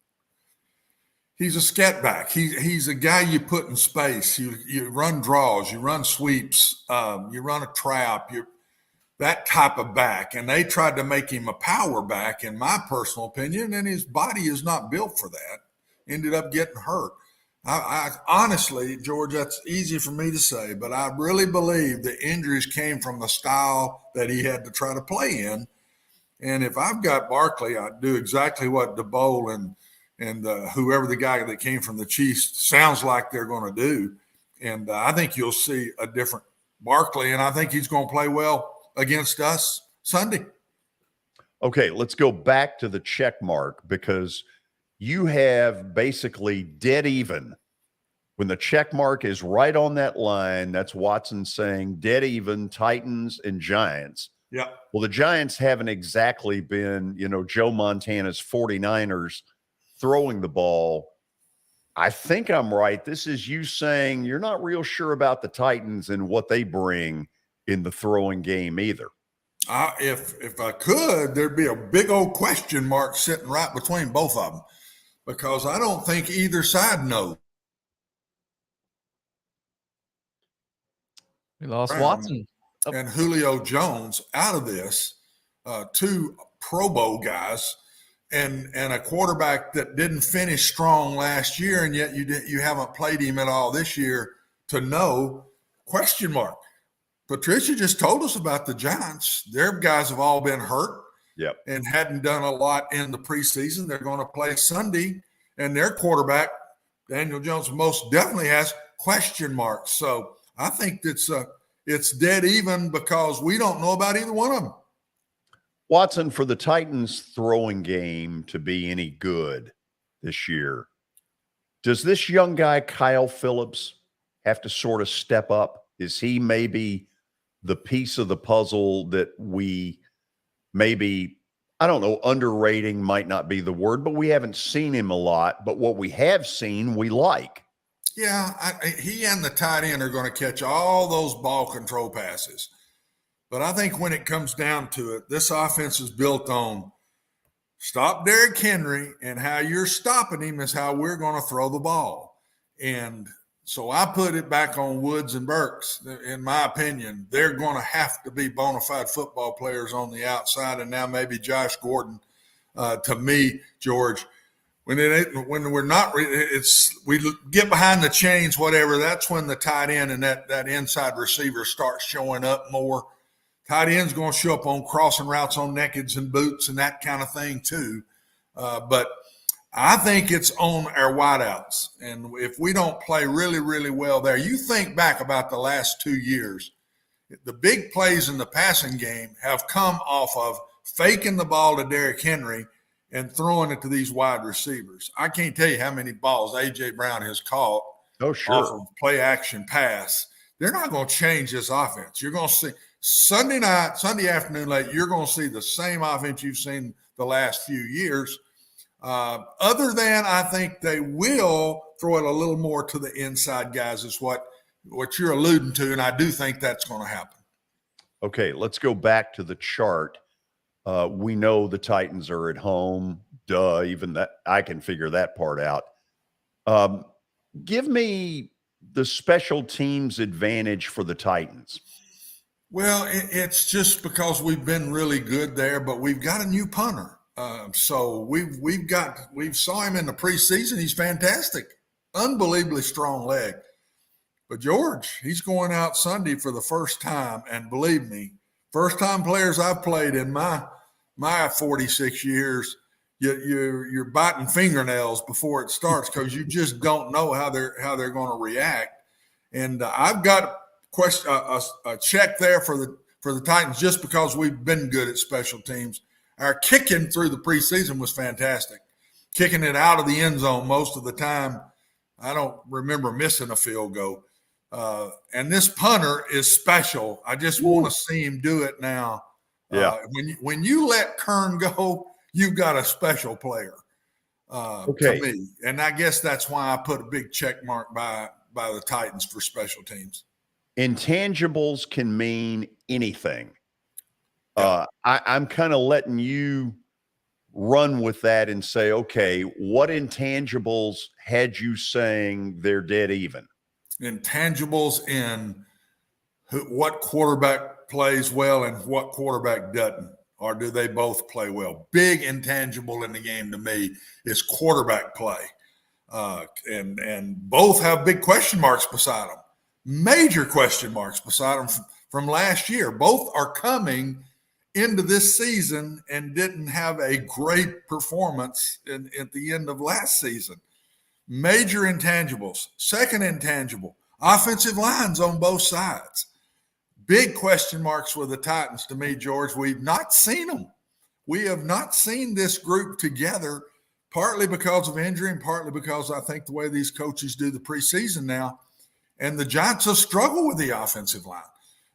He's a scat back. He's a guy you put in space. You run draws, you run sweeps, you run a trap. You're that type of back. And they tried to make him a power back, in my personal opinion, and his body is not built for that. Ended up getting hurt. I honestly, George, that's easy for me to say, but I really believe the injuries came from the style that he had to try to play in. And if I've got Barkley, I'd do exactly what DeBoll and whoever the guy that came from the Chiefs sounds like they're going to do. And I think you'll see a different Barkley, and I think he's going to play well against us Sunday. Okay, let's go back to the check mark, because you have basically dead even. When the check mark is right on that line, that's Watson saying dead even, Titans and Giants. Yeah. Well, the Giants haven't exactly been, Joe Montana's 49ers throwing the ball. I think I'm right. This is you saying you're not real sure about the Titans and what they bring in the throwing game either. If I could, there'd be a big old question mark sitting right between both of them, because I don't think either side knows. We lost Watson. And Julio Jones out of this, two Pro Bowl guys, and a quarterback that didn't finish strong last year, and yet you haven't played him at all this year to know, question mark. Patricia just told us about the Giants. Their guys have all been hurt and hadn't done a lot in the preseason. They're going to play Sunday, and their quarterback, Daniel Jones, most definitely has question marks. So I think it's dead even, because we don't know about either one of them. Watson, for the Titans throwing game to be any good this year, does this young guy, Kyle Phillips, have to sort of step up? Is he maybe the piece of the puzzle that we maybe, I don't know, underrating might not be the word, but we haven't seen him a lot. But what we have seen, we like. Yeah, he and the tight end are going to catch all those ball control passes. But I think when it comes down to it, this offense is built on stop Derrick Henry, and how you're stopping him is how we're going to throw the ball. And so I put it back on Woods and Burks. In my opinion, they're going to have to be bona fide football players on the outside, and now maybe Josh Gordon. To me, George, when we're not, we get behind the chains, whatever. That's when the tight end and that inside receiver starts showing up more. Tight end's going to show up on crossing routes on nakeds and boots and that kind of thing too. But I think it's on our wideouts. And if we don't play really, really well there, you think back about the last 2 years, the big plays in the passing game have come off of faking the ball to Derrick Henry and throwing it to these wide receivers. I can't tell you how many balls A.J. Brown has caught off of play action pass. They're not going to change this offense. You're going to see Sunday afternoon late, you're going to see the same offense you've seen the last few years. Other than I think they will throw it a little more to the inside guys is what you're alluding to, and I do think that's going to happen. Okay, let's go back to the chart. We know the Titans are at home. Duh, even that I can figure that part out. Give me the special teams advantage for the Titans. Well, it's just because we've been really good there, but we've got a new punter. So we've saw him in the preseason. He's fantastic, unbelievably strong leg. But George, he's going out Sunday for the first time, and believe me, first time players I've played in my 46 years, you're biting fingernails before it starts, because you just don't know how they're going to react. And I've got a check there for the Titans just because we've been good at special teams. Our kicking through the preseason was fantastic. Kicking it out of the end zone most of the time. I don't remember missing a field goal. And this punter is special. I just want to see him do it now. Yeah. When you let Kern go, you've got a special player. Okay. to me. And I guess that's why I put a big check mark by the Titans for special teams. Intangibles can mean anything. Yeah. I'm kind of letting you run with that and say, okay, what intangibles had you saying they're dead even? Intangibles in what quarterback plays well and what quarterback doesn't, or do they both play well? Big intangible in the game to me is quarterback play. And both have big question marks beside them, major question marks beside them from last year. Both are coming into this season and didn't have a great performance at the end of last season. Major intangibles. Second intangible, offensive lines on both sides. Big question marks with the Titans to me, George. We've not seen them. We have not seen this group together, partly because of injury and partly because I think the way these coaches do the preseason now. And the Giants have struggled with the offensive line.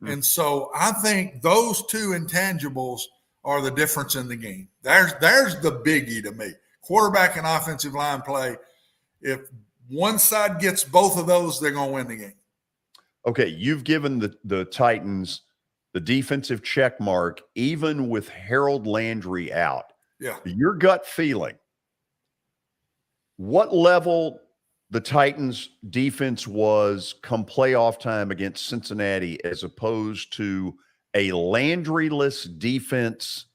And so I think those two intangibles are the difference in the game. There's the biggie to me. Quarterback and offensive line play. If one side gets both of those, they're going to win the game. Okay, you've given the Titans the defensive check mark, even with Harold Landry out. Yeah. Your gut feeling, what level the Titans defense was come playoff time against Cincinnati as opposed to a Landry-less defense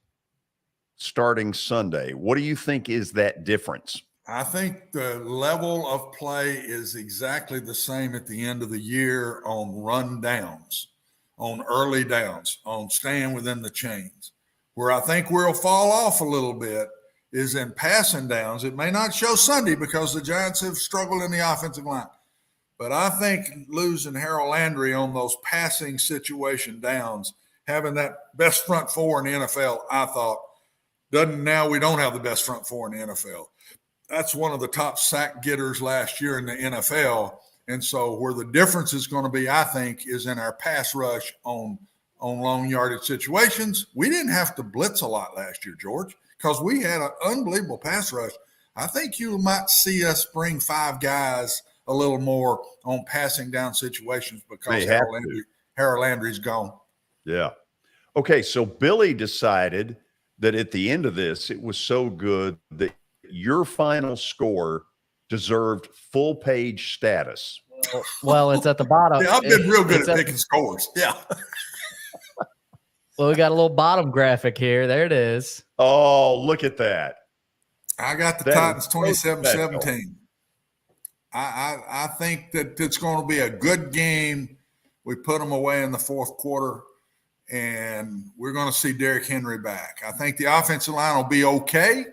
starting Sunday? What do you think is that difference? I think the level of play is exactly the same at the end of the year on run downs, on early downs, on staying within the chains. Where I think we'll fall off a little bit is in passing downs. It may not show Sunday because the Giants have struggled in the offensive line. But I think losing Harold Landry on those passing situation downs, having that best front four in the NFL, I thought, now we don't have the best front four in the NFL. That's one of the top sack getters last year in the NFL. And so where the difference is going to be, I think, is in our pass rush on long yardage situations. We didn't have to blitz a lot last year, George, because we had an unbelievable pass rush. I think you might see us bring 5 guys a little more on passing down situations because Harold Landry's gone. Yeah. Okay, so Billy decided that at the end of this, it was so good that your final score deserved full page status. Well, it's at the bottom. Yeah, I've been real good at picking scores. Yeah. Well, we got a little bottom graphic here. There it is. Oh, look at that. I got the Titans 27-17. I think that it's going to be a good game. We put them away in the fourth quarter, and we're going to see Derrick Henry back. I think the offensive line will be okay.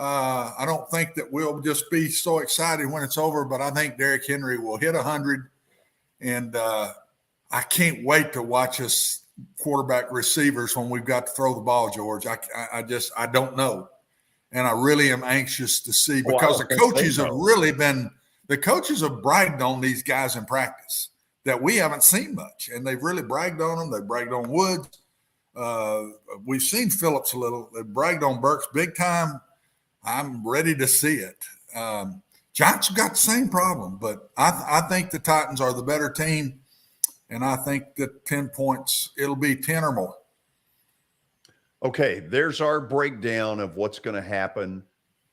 I don't think that we'll just be so excited when it's over, but I think Derrick Henry will hit 100. And I can't wait to watch us quarterback receivers when we've got to throw the ball, George. I don't know. And I really am anxious to see because the coaches have bragged on these guys in practice that we haven't seen much. And they've really bragged on them. They bragged on Woods. We've seen Phillips a little. They bragged on Burks big time. I'm ready to see it. Giants have got the same problem, but I think the Titans are the better team, and I think that 10 points, it'll be 10 or more. Okay, there's our breakdown of what's going to happen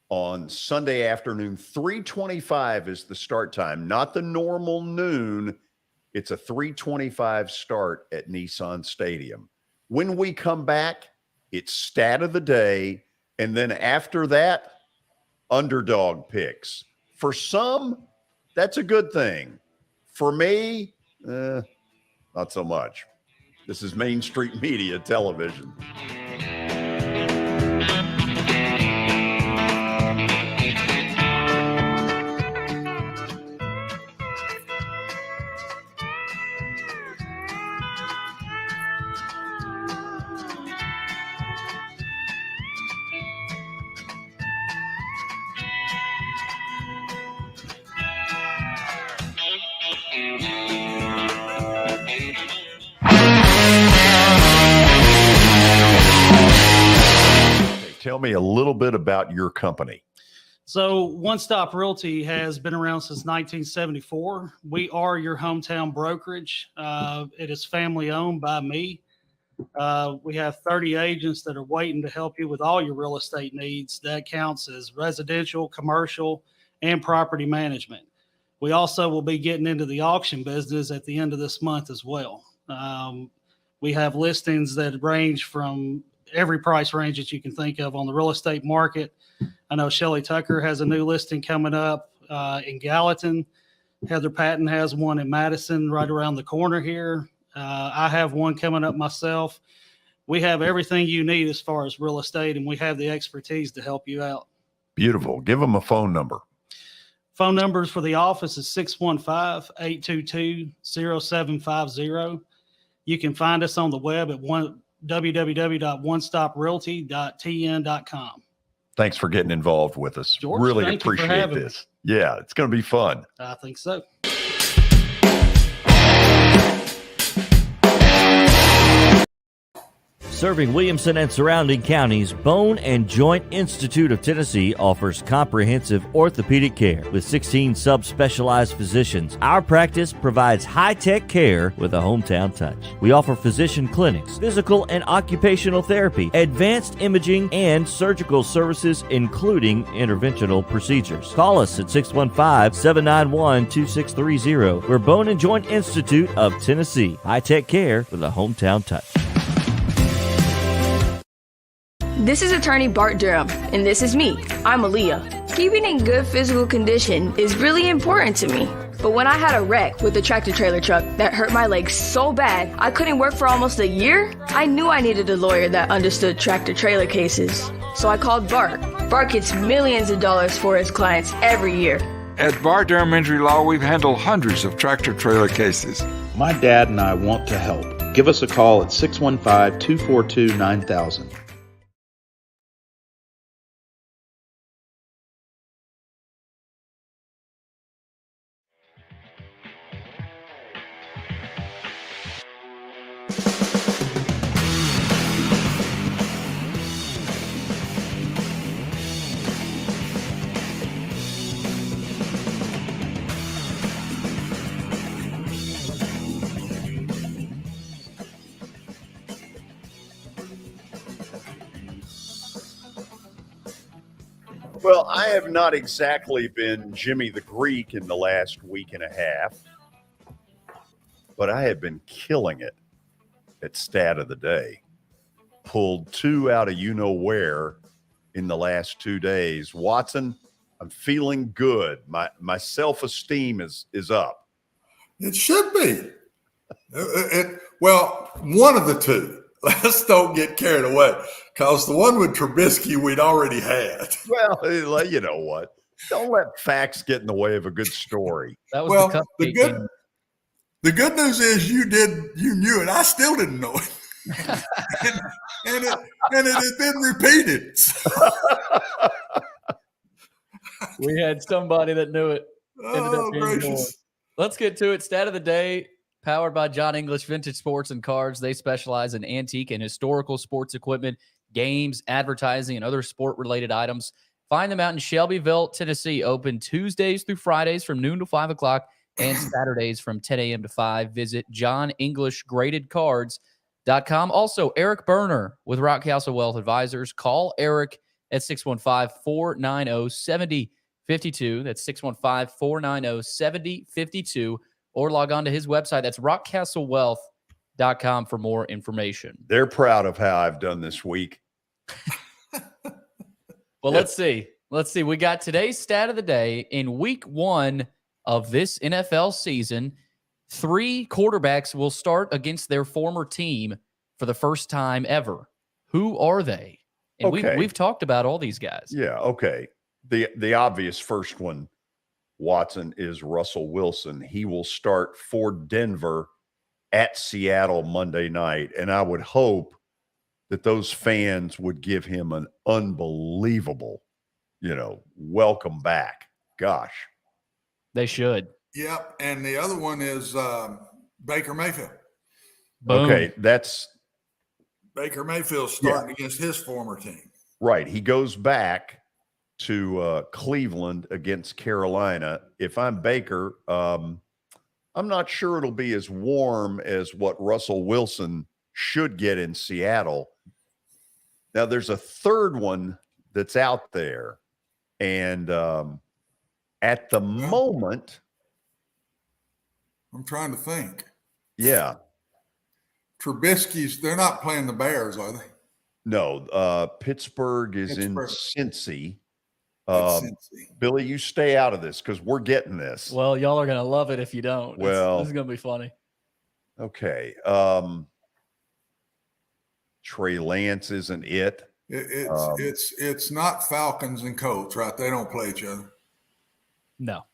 on Sunday afternoon. 3:25 is the start time, not the normal noon. It's a 3:25 start at Nissan Stadium. When we come back, it's stat of the day. And then after that, Underdog Picks. For some, that's a good thing. For me, not so much. This is Main Street Media Television. Tell me a little bit about your company. So One Stop Realty has been around since 1974. We are your hometown brokerage. It is family owned by me. We have 30 agents that are waiting to help you with all your real estate needs. That counts as residential, commercial, and property management. We also will be getting into the auction business at the end of this month as well. We have listings that range from every price range that you can think of on the real estate market. I know Shelly Tucker has a new listing coming up in Gallatin. Heather Patton has one in Madison right around the corner here. I have one coming up myself. We have everything you need as far as real estate, and we have the expertise to help you out. Beautiful. Give them a phone number. Phone numbers for the office is 615-822-0750. You can find us on the web at www.onestoprealty.tn.com. Thanks for getting involved with us. George, really thank you for appreciate having this. Yeah, it's going to be fun. I think so. Serving Williamson and surrounding counties, Bone and Joint Institute of Tennessee offers comprehensive orthopedic care with 16 subspecialized physicians. Our practice provides high-tech care with a hometown touch. We offer physician clinics, physical and occupational therapy, advanced imaging, and surgical services, including interventional procedures. Call us at 615-791-2630. We're Bone and Joint Institute of Tennessee. High-tech care with a hometown touch. This is attorney Bart Durham, and this is me. I'm Aaliyah. Keeping in good physical condition is really important to me. But when I had a wreck with a tractor trailer truck that hurt my legs so bad I couldn't work for almost a year, I knew I needed a lawyer that understood tractor trailer cases. So I called Bart. Bart gets millions of dollars for his clients every year. At Bart Durham Injury Law, we've handled hundreds of tractor trailer cases. My dad and I want to help. Give us a call at 615-242-9000. Well, I have not exactly been Jimmy the Greek in the last week and a half, but I have been killing it at Stat of the Day. Pulled two out of you-know-where in the last 2 days. Watson, I'm feeling good. My self-esteem is up. It should be. Well, one of the two. Let's don't get carried away, because the one with Trubisky we'd already had. Well, you know what? Don't let facts get in the way of a good story. That was the good news is you knew it. I still didn't know it. and it has been repeated. We had somebody that knew it. Ended up being more. Let's get to it. Stat of the Day, powered by John English Vintage Sports and Cards. They specialize in antique and historical sports equipment, games, advertising, and other sport-related items. Find them out in Shelbyville, Tennessee. Open Tuesdays through Fridays from noon to 5 o'clock and Saturdays from 10 a.m. to 5. Visit JohnEnglishGradedCards.com. Also, Eric Berner with Rock Castle Wealth Advisors. Call Eric at 615-490-7052. That's 615-490-7052. Or log on to his website. That's rockcastlewealth.com for more information. They're proud of how I've done this week. Well, let's see. We got today's stat of the day. In week 1 of this NFL season, 3 quarterbacks will start against their former team for the first time ever. Who are they? And we've talked about all these guys. Yeah, okay. The obvious first one, Watson, is Russell Wilson. He will start for Denver at Seattle Monday night, and I would hope that those fans would give him an unbelievable, welcome back. Gosh. They should. Yep, and the other one is Baker Mayfield. Boom. Okay, that's Baker Mayfield starting against his former team. Right. He goes back to Cleveland against Carolina. If I'm Baker, I'm not sure it'll be as warm as what Russell Wilson should get in Seattle. Now, there's a third one that's out there. And at the moment, I'm trying to think. Yeah. Trubisky's, they're not playing the Bears, are they? No, Pittsburgh is in Pittsburgh. Cincy. Cincy. Billy, you stay out of this because we're getting this. Well, y'all are going to love it if you don't. Well, this is going to be funny. Okay. Trey Lance isn't it. It's not Falcons and Colts, right? They don't play each other. No.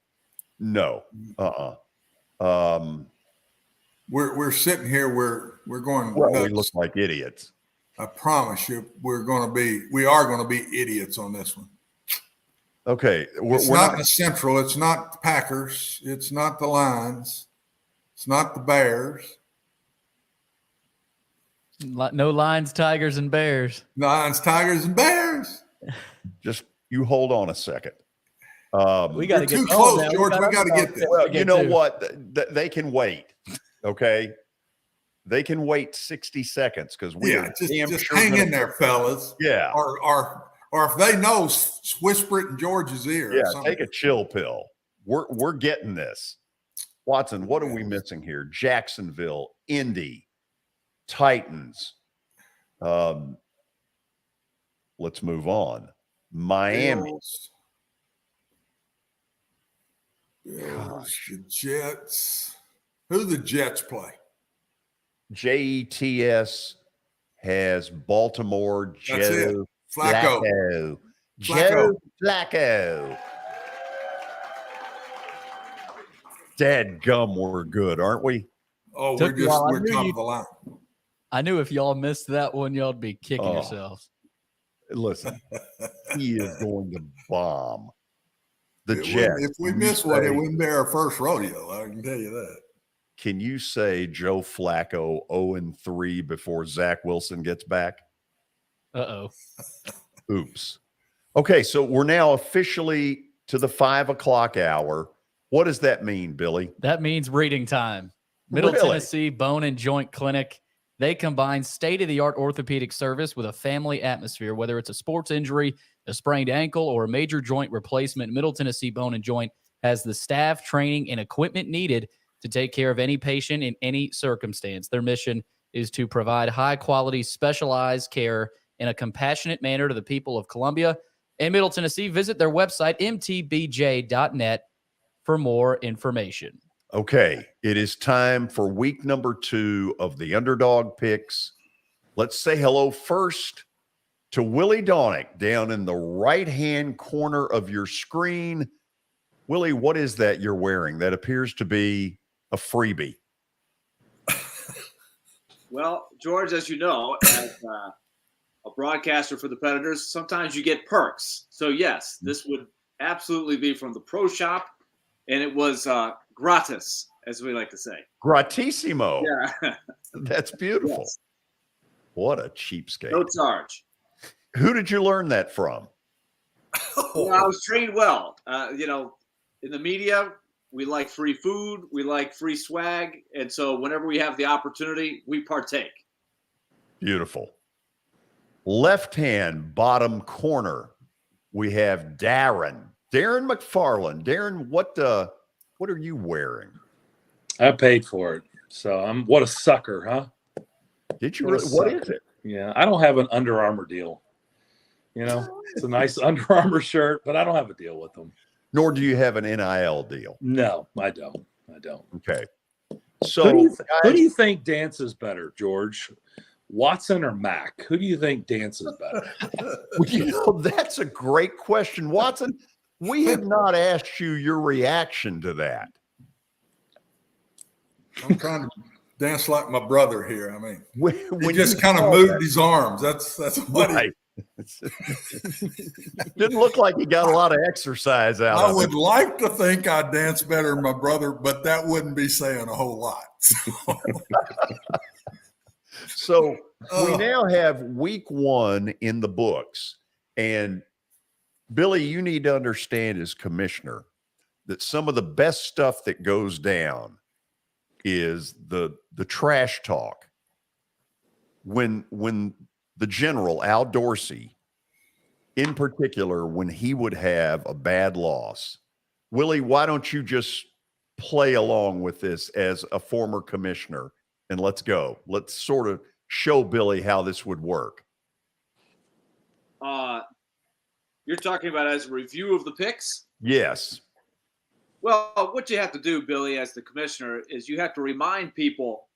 We're sitting here. We're going. Well, nuts. we look like idiots. I promise you, we are going to be idiots on this one. Okay, it's not the Central. It's not the Packers. It's not the Lions. It's not the Bears. No Lions, Tigers, and Bears. Lions, Tigers, and Bears. Just you hold on a second. We got to get too close, now. George. We got to get there. Well, you know what? They can wait. Okay, they can wait 60 seconds because we are just hang in there, fellas. Yeah. Or if they know, whisper it in George's ear. Yeah, take a chill pill. We're getting this. Watson, what are we missing here? Jacksonville, Indy, Titans. Let's move on. Miami. Bills, the Jets. Who do the Jets play? JETS has Baltimore. Joe Flacco. Joe Flacco. Dadgum, we're good, aren't we? Oh, we're top of the line. I knew if y'all missed that one, y'all'd be kicking yourselves. Listen, he is going to bomb the Jets. If we miss one, it wouldn't be our first rodeo. I can tell you that. Can you say Joe Flacco 0-3 before Zach Wilson gets back? Uh-oh. Oops. Okay, so we're now officially to the 5 o'clock hour. What does that mean, Billy? That means reading time. Middle Tennessee Bone and Joint Clinic. They combine state-of-the-art orthopedic service with a family atmosphere. Whether it's a sports injury, a sprained ankle, or a major joint replacement, Middle Tennessee Bone and Joint has the staff, training, and equipment needed to take care of any patient in any circumstance. Their mission is to provide high-quality, specialized care in a compassionate manner to the people of Columbia and Middle Tennessee. Visit their website, mtbj.net, for more information. Okay, it is time for week number 2 of the Underdog Picks. Let's say hello first to Willie Donick down in the right-hand corner of your screen. Willie, what is that you're wearing? That appears to be a freebie. Well, George, as you know, as a broadcaster for the Predators, sometimes you get perks. So, yes, this would absolutely be from the Pro Shop, and it was gratis, as we like to say. Gratissimo. Yeah. That's beautiful. Yes. What a cheapskate. No charge. Who did you learn that from? Well, I was trained well. In the media, we like free food. We like free swag. And so whenever we have the opportunity, we partake. Beautiful. Left-hand bottom corner, we have Darren McFarland. Darren, what are you wearing? I paid for it. So what a sucker, huh? Did you really? What is it? Yeah, I don't have an Under Armour deal. It's a nice Under Armour shirt, but I don't have a deal with them. Nor do you have an NIL deal. No, I don't. Okay. So who do you think dances better, George? Watson or Mac? Who do you think dances better? That's a great question, Watson. We have not asked you your reaction to that. I'm trying to dance like my brother here. I mean, when he just kind of moved his arms. That's what right. Didn't look like he got a lot of exercise out of it. I would like to think I dance better than my brother, but that wouldn't be saying a whole lot. So we now have week 1 in the books, and Billy, you need to understand as commissioner that some of the best stuff that goes down is the trash talk. When the general, Al Dorsey, in particular, when he would have a bad loss, Willie, why don't you just play along with this as a former commissioner and let's go. Let's sort of show Billy how this would work. You're talking about as a review of the picks? Yes. Well, what you have to do, Billy, as the commissioner, is you have to remind people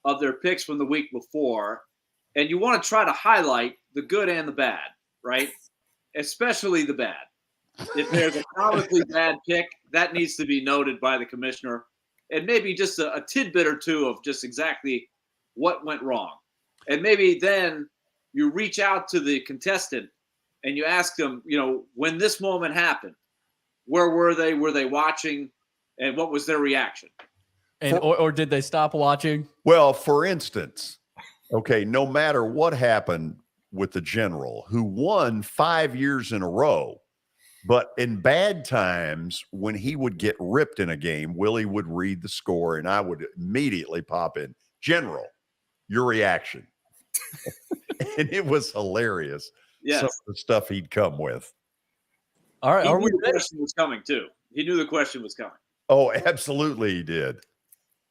of their picks from the week before, and you want to try to highlight the good and the bad, right? Especially the bad. If there's a comically bad pick, that needs to be noted by the commissioner, and maybe just a tidbit or two of just exactly what went wrong. And maybe then you reach out to the contestant and you ask them, when this moment happened, where were they? Were they watching? And what was their reaction? And or did they stop watching? Well, for instance, okay, no matter what happened with the general who won 5 years in a row, but in bad times when he would get ripped in a game, Willie would read the score and I would immediately pop in, General, your reaction. And it was hilarious. Yes. Some of the stuff he'd come with. All right. He knew the question was coming too. He knew the question was coming. Oh, absolutely he did.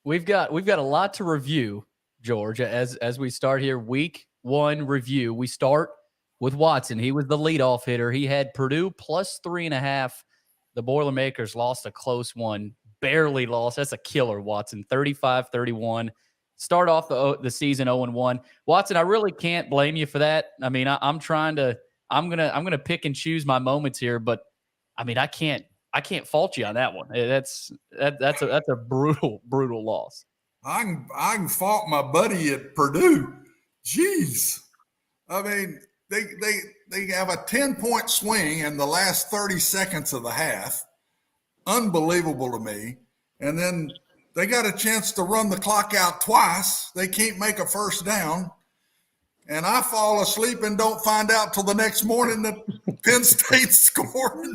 We've got a lot to review, George, as we start here. Week 1 review. We start with Watson. He was the leadoff hitter. He had Purdue plus 3.5. The Boilermakers lost a close one. Barely lost. That's a killer, Watson. 35-31. Start off the season 0-1. Watson, I really can't blame you for that. I mean, I'm gonna pick and choose my moments here, but I mean, I can't fault you on that one. That's a brutal loss. I can fault my buddy at Purdue. Jeez, I mean, they have a 10-point swing in the last 30 seconds of the half. Unbelievable to me. And then they got a chance to run the clock out twice. They can't make a first down. And I fall asleep and don't find out till the next morning that Penn State scored.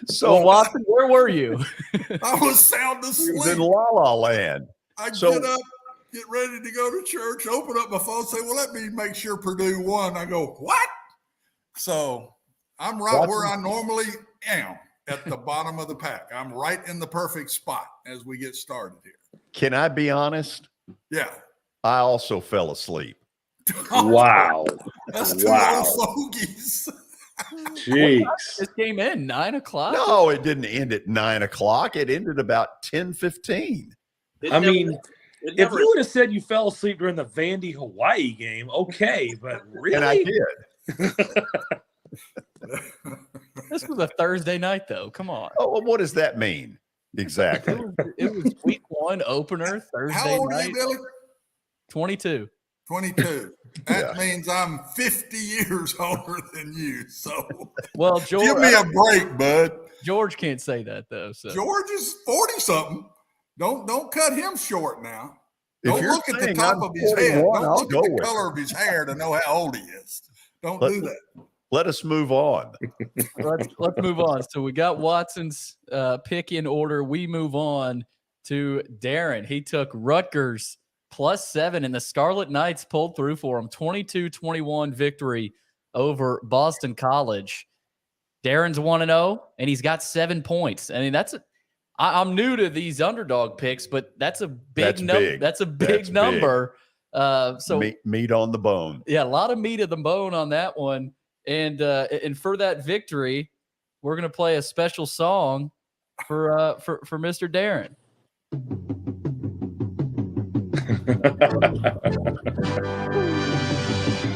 So, well, Watson, where were you? I was sound asleep. In La La Land. I get up, get ready to go to church, open up my phone, say, well, let me make sure Purdue won. I go, what? So I'm right where I normally am, at the bottom of the pack. I'm right in the perfect spot as we get started here. Can I be honest? Yeah. I also fell asleep. Wow. That's two old fogies. Jeez. This game in 9 o'clock? No, it didn't end at 9 o'clock. It ended about 10:15. I mean, if you would have said you fell asleep during the Vandy Hawaii game, okay, but really? And I did. This was a Thursday night, though. Come on. Oh, well, what does that mean? Exactly. It was week 1 opener, Thursday How old night. are you, Billy? 22. 22. That means I'm 50 years older than you. So, well, George, give me a break, bud. George can't say that though. So George is 40 something. Don't cut him short now. If Don't you're look at the saying top I'm of his head. 41, Don't I'll look go at the with color of his hair to know how old he is. Don't do that. Let us move on. let's move on. So we got Watson's pick in order. We move on to Darren. He took Rutgers +7, and the Scarlet Knights pulled through for him. 22-21 victory over Boston College. Darren's 1-0, and he's got 7 points. I mean, I'm new to these underdog picks, but that's a big number. That's a big number. So meat on the bone. Yeah, a lot of meat of the bone on that one. And for that victory, we're gonna play a special song for Mr. Darren.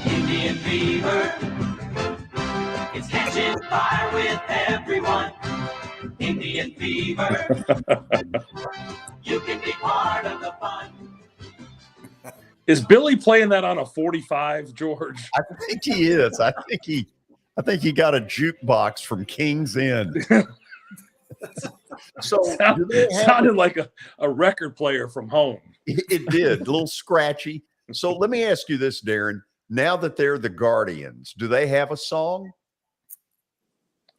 Indian fever, it's catching fire with everyone. Indian fever, you can be part of the fun. Is Billy playing that on a 45, George? I think he is. I think he got a jukebox from King's End. So sounded like a record player from home. It did, a little scratchy. So let me ask you this, Darren. Now that they're the Guardians, do they have a song?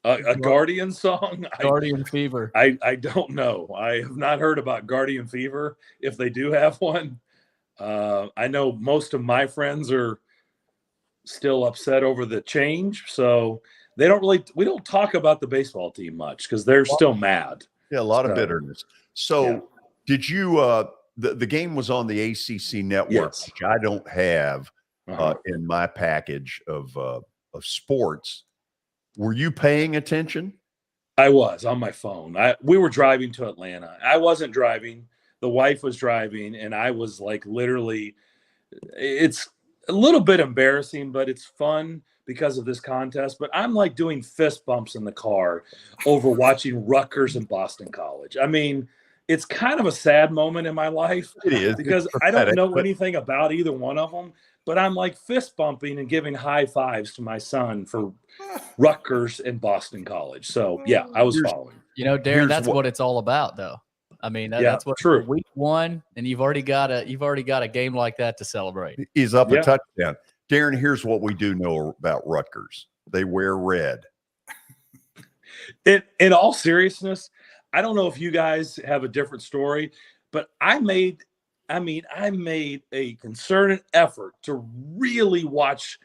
A Guardian song? Guardian Fever. I don't know. I have not heard about Guardian Fever, if they do have one. I know most of my friends are still upset over the change, so we don't talk about the baseball team much because they're still mad. Yeah, a lot of bitterness. So did you the game was on the ACC network, which I don't have in my package of sports. Were you paying attention? I was on my phone. We were driving to Atlanta. I wasn't driving. The wife was driving, and I was like literally, it's a little bit embarrassing, but it's fun because of this contest. But I'm like doing fist bumps in the car over watching Rutgers and Boston College. I mean, it's kind of a sad moment in my life. It is. Because I don't know anything about either one of them, but I'm like fist bumping and giving high fives to my son for Rutgers and Boston College. So yeah, I was following. You know, Darren, that's what it's all about, though. I mean, that's what true. Week 1, and you've already got a game like that to celebrate. He's up a touchdown. Darren, here's what we do know about Rutgers. They wear red. In all seriousness, I don't know if you guys have a different story, but I made a concerted effort to really watch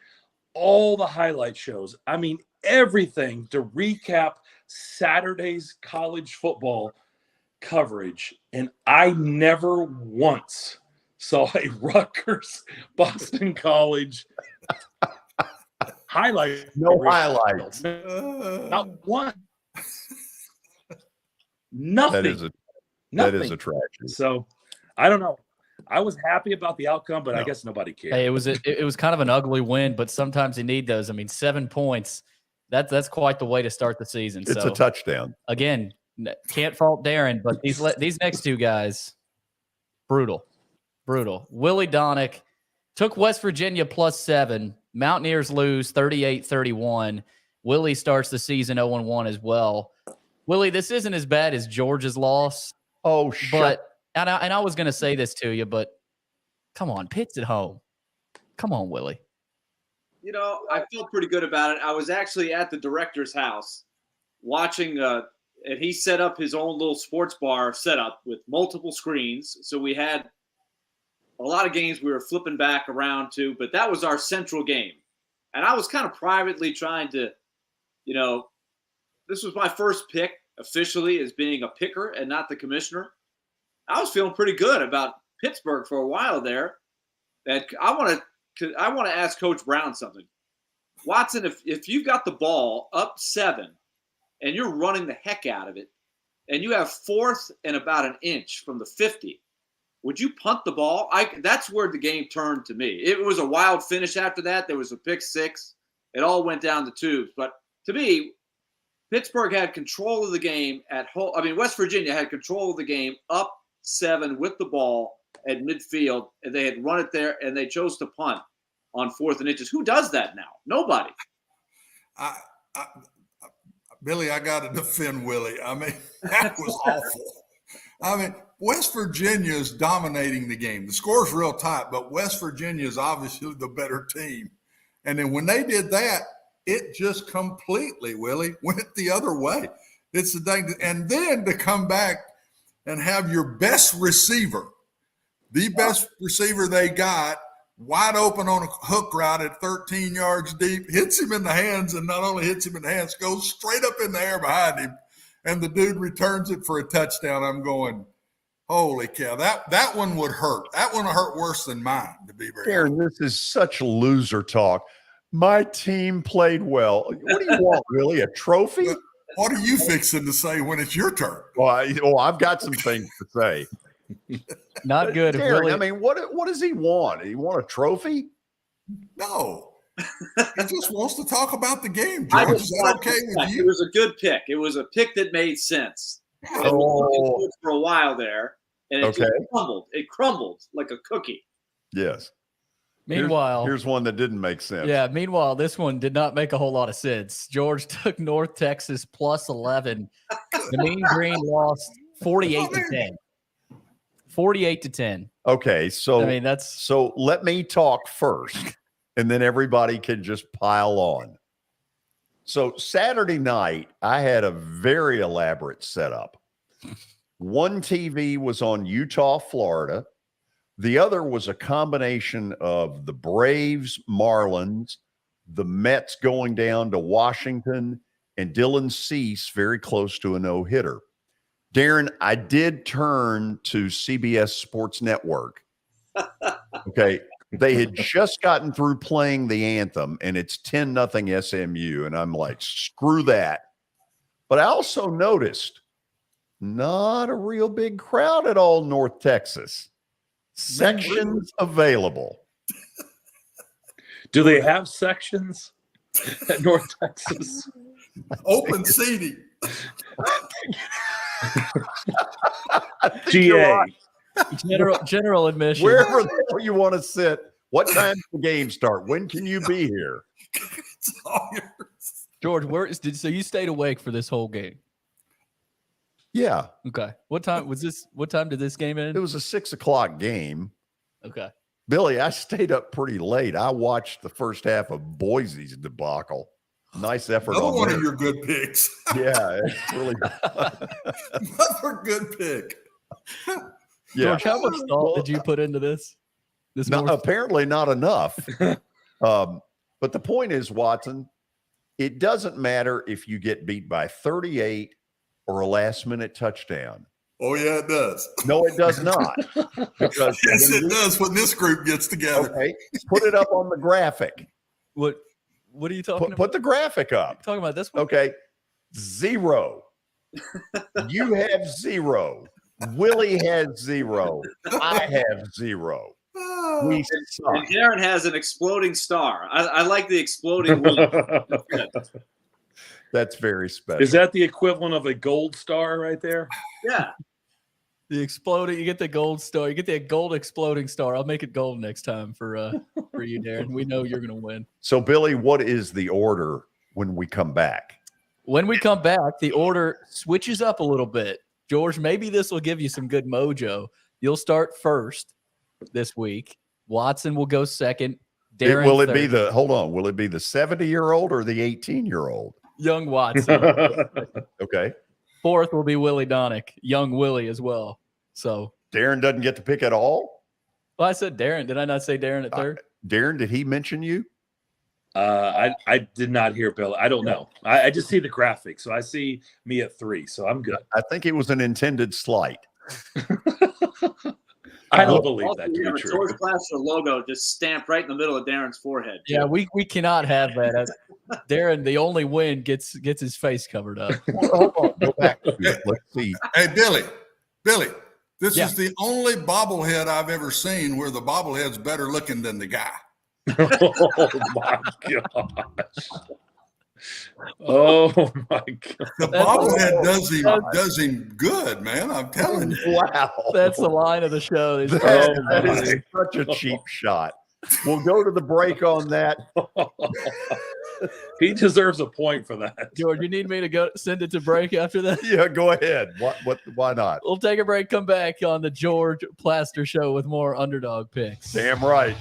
all the highlight shows. I mean, everything to recap Saturday's college football coverage. And I never once saw a Rutgers Boston College highlight. No highlights. Not one. Nothing. That is a tragedy. So I don't know. I was happy about the outcome, but I guess nobody cared. Hey, it was kind of an ugly win, but sometimes you need those. I mean, 7 points. That's quite the way to start the season. It's a touchdown. Again, can't fault Darren, but these next two guys, brutal. Willie Donick took West Virginia +7. Mountaineers lose 38-31. Willie starts the season 0-1 as well. Willie, this isn't as bad as Georgia's loss. Oh, And I was going to say this to you, but come on, Pitt's at home. Come on, Willie. You know, I feel pretty good about it. I was actually at the director's house watching, and he set up his own little sports bar setup with multiple screens. So we had a lot of games we were flipping back around to, but that was our central game. And I was kind of privately trying to, you know, this was my first pick officially as being a picker and not the commissioner. I was feeling pretty good about Pittsburgh for a while there. And I want to ask Coach Brown something. Watson, if you've got the ball up 7 and you're running the heck out of it, and you have 4th and about an inch from the 50, would you punt the ball? That's where the game turned to me. It was a wild finish after that. There was a pick 6. It all went down the tubes. But to me, Pittsburgh had control of the game at home. I mean, West Virginia had control of the game up 7 with the ball at midfield, and they had run it there, and they chose to punt on 4th and inches. Who does that now? Nobody. Billy, I got to defend Willie. I mean, that was awful. I mean, West Virginia is dominating the game. The score's real tight, but West Virginia is obviously the better team. And then when they did that, it just completely, Willie, went the other way. It's the thing. And then to come back and have your best receiver, the best receiver they got, wide open on a hook route at 13 yards deep, hits him in the hands, and not only hits him in the hands, goes straight up in the air behind him, and the dude returns it for a touchdown. I'm going, holy cow, that one would hurt. That one would hurt worse than mine, to be very honest. Aaron, this is such loser talk. My team played well. What do you want, really? A trophy? What are you fixing to say when it's your turn? Well, I've got some things to say. Not good. Darren, Willie. I mean, what does he want? He want a trophy? No. He just wants to talk about the game, George. Is that okay with you? It was a good pick. It was a pick that made sense. Oh. For a while there, and it Okay. just crumbled. It crumbled like a cookie. Yes. Meanwhile, here's one that didn't make sense. Yeah, meanwhile, this one did not make a whole lot of sense. George took North Texas +11. The Mean Green lost 48-10. 48-10. Okay, so I mean, so let me talk first, and then everybody can just pile on. So Saturday night, I had a very elaborate setup. One TV was on Utah, Florida. The other was a combination of the Braves, Marlins, the Mets going down to Washington, and Dylan Cease very close to a no-hitter. Darren, I did turn to CBS Sports Network. Okay. They had just gotten through playing the anthem, and it's 10-0 SMU. And I'm like, screw that. But I also noticed not a real big crowd at all, North Texas. Sections available. Do they have sections at North Texas? Open seating. GA. General admission. Wherever the hell you want to sit. What time does the game start? When can you be here? George, so you stayed awake for this whole game? Yeah. Okay. What time was this? What time did this game end? It was a 6:00 game. Okay. Billy, I stayed up pretty late. I watched the first half of Boise's debacle. Nice effort. Another on one there. of your good picks. Yeah, it's really Another good pick. Yeah. George, how much thought did you put into this? Apparently not enough. But the point is, Watson, it doesn't matter if you get beat by 38 or a last-minute touchdown. Oh, yeah, it does. No, it does not. Because yes, it does when this group gets together. Okay, put it up on the graphic. What are you talking about? Put the graphic up. Talking about this one? Okay, 0. You have 0. Willie has 0. I have 0. We suck. And Darren has an exploding star. I like the exploding wing. That's very special. Is that the equivalent of a gold star right there? Yeah. The exploding, you get the gold star. You get the gold exploding star. I'll make it gold next time for you, Darren. We know you're going to win. So, Billy, what is the order when we come back? When we come back, the order switches up a little bit. George, maybe this will give you some good mojo. You'll start first this week. Watson will go second. Darren Will it third. be will it be the 70-year-old or the 18-year-old? Young Watson? Okay. Fourth will be Willie Donick, young Willie as well. So Darren doesn't get to pick at all? Well, I said Darren. Did I not say Darren at third? Darren, did he mention you? I did not hear Bill. I don't know. I just see the graphic. So I see me at 3. So I'm good. I think it was an intended slight. I don't believe Also, that to you have be a true. George Plaster logo just stamped right in the middle of Darren's forehead. Yeah, we cannot have that. Darren, the only win, gets his face covered up. Hold on. Go back to it. Let's see. Hey, Billy, this is the only bobblehead I've ever seen where the bobblehead's better looking than the guy. Oh, my gosh. Oh, my God. The bobblehead does him good, man. I'm telling you. Wow. That's the line of the show. That is such a cheap shot. We'll go to the break on that. He deserves a point for that. George, you need me to go send it to break after that? Yeah, go ahead. Why not? We'll take a break, come back on the George Plaster Show with more Underdog Picks. Damn right.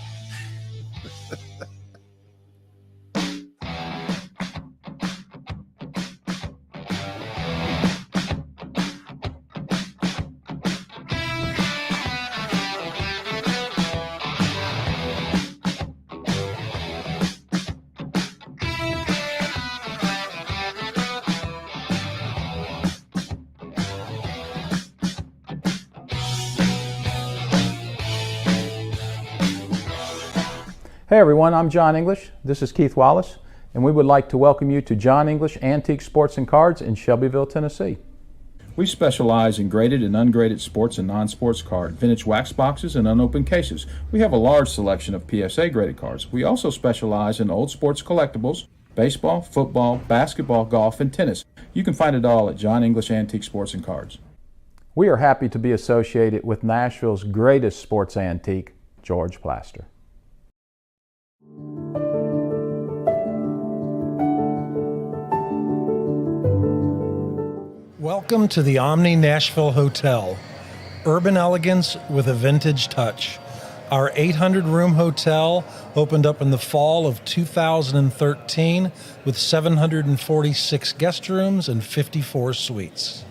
Hey everyone, I'm John English. This is Keith Wallace, and we would like to welcome you to John English Antique Sports and Cards in Shelbyville, Tennessee. We specialize in graded and ungraded sports and non-sports card, vintage wax boxes, and unopened cases. We have a large selection of PSA graded cards. We also specialize in old sports collectibles, baseball, football, basketball, golf, and tennis. You can find it all at John English Antique Sports and Cards. We are happy to be associated with Nashville's greatest sports antique, George Plaster. Welcome to the Omni Nashville Hotel. Urban elegance with a vintage touch. Our 800-room hotel opened up in the fall of 2013 with 746 guest rooms and 54 suites.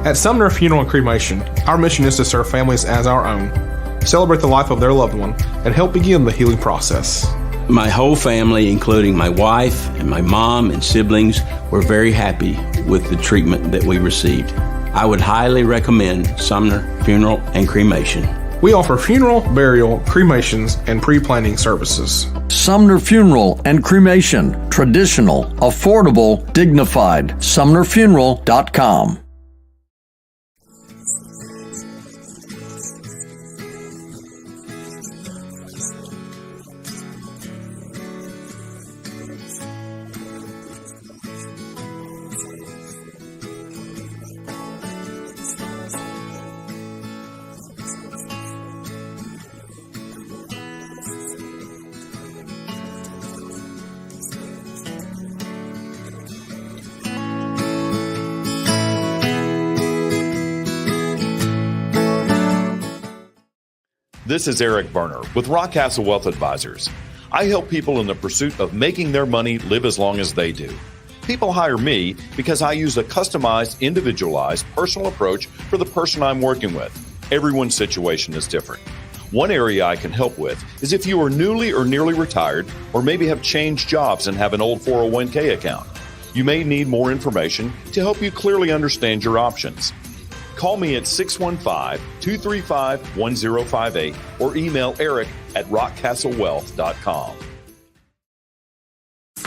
At Sumner Funeral and Cremation, our mission is to serve families as our own, celebrate the life of their loved one, and help begin the healing process. My whole family, including my wife and my mom and siblings, were very happy with the treatment that we received. I would highly recommend Sumner Funeral and Cremation. We offer funeral, burial, cremations, and pre-planning services. Sumner Funeral and Cremation. Traditional, affordable, dignified. SumnerFuneral.com. This is Eric Berner with Rockcastle Wealth Advisors. I help people in the pursuit of making their money live as long as they do. People hire me because I use a customized, individualized, personal approach for the person I'm working with. Everyone's situation is different. One area I can help with is if you are newly or nearly retired, or maybe have changed jobs and have an old 401k account. You may need more information to help you clearly understand your options. Call me at 615-235-1058 or email eric@rockcastlewealth.com.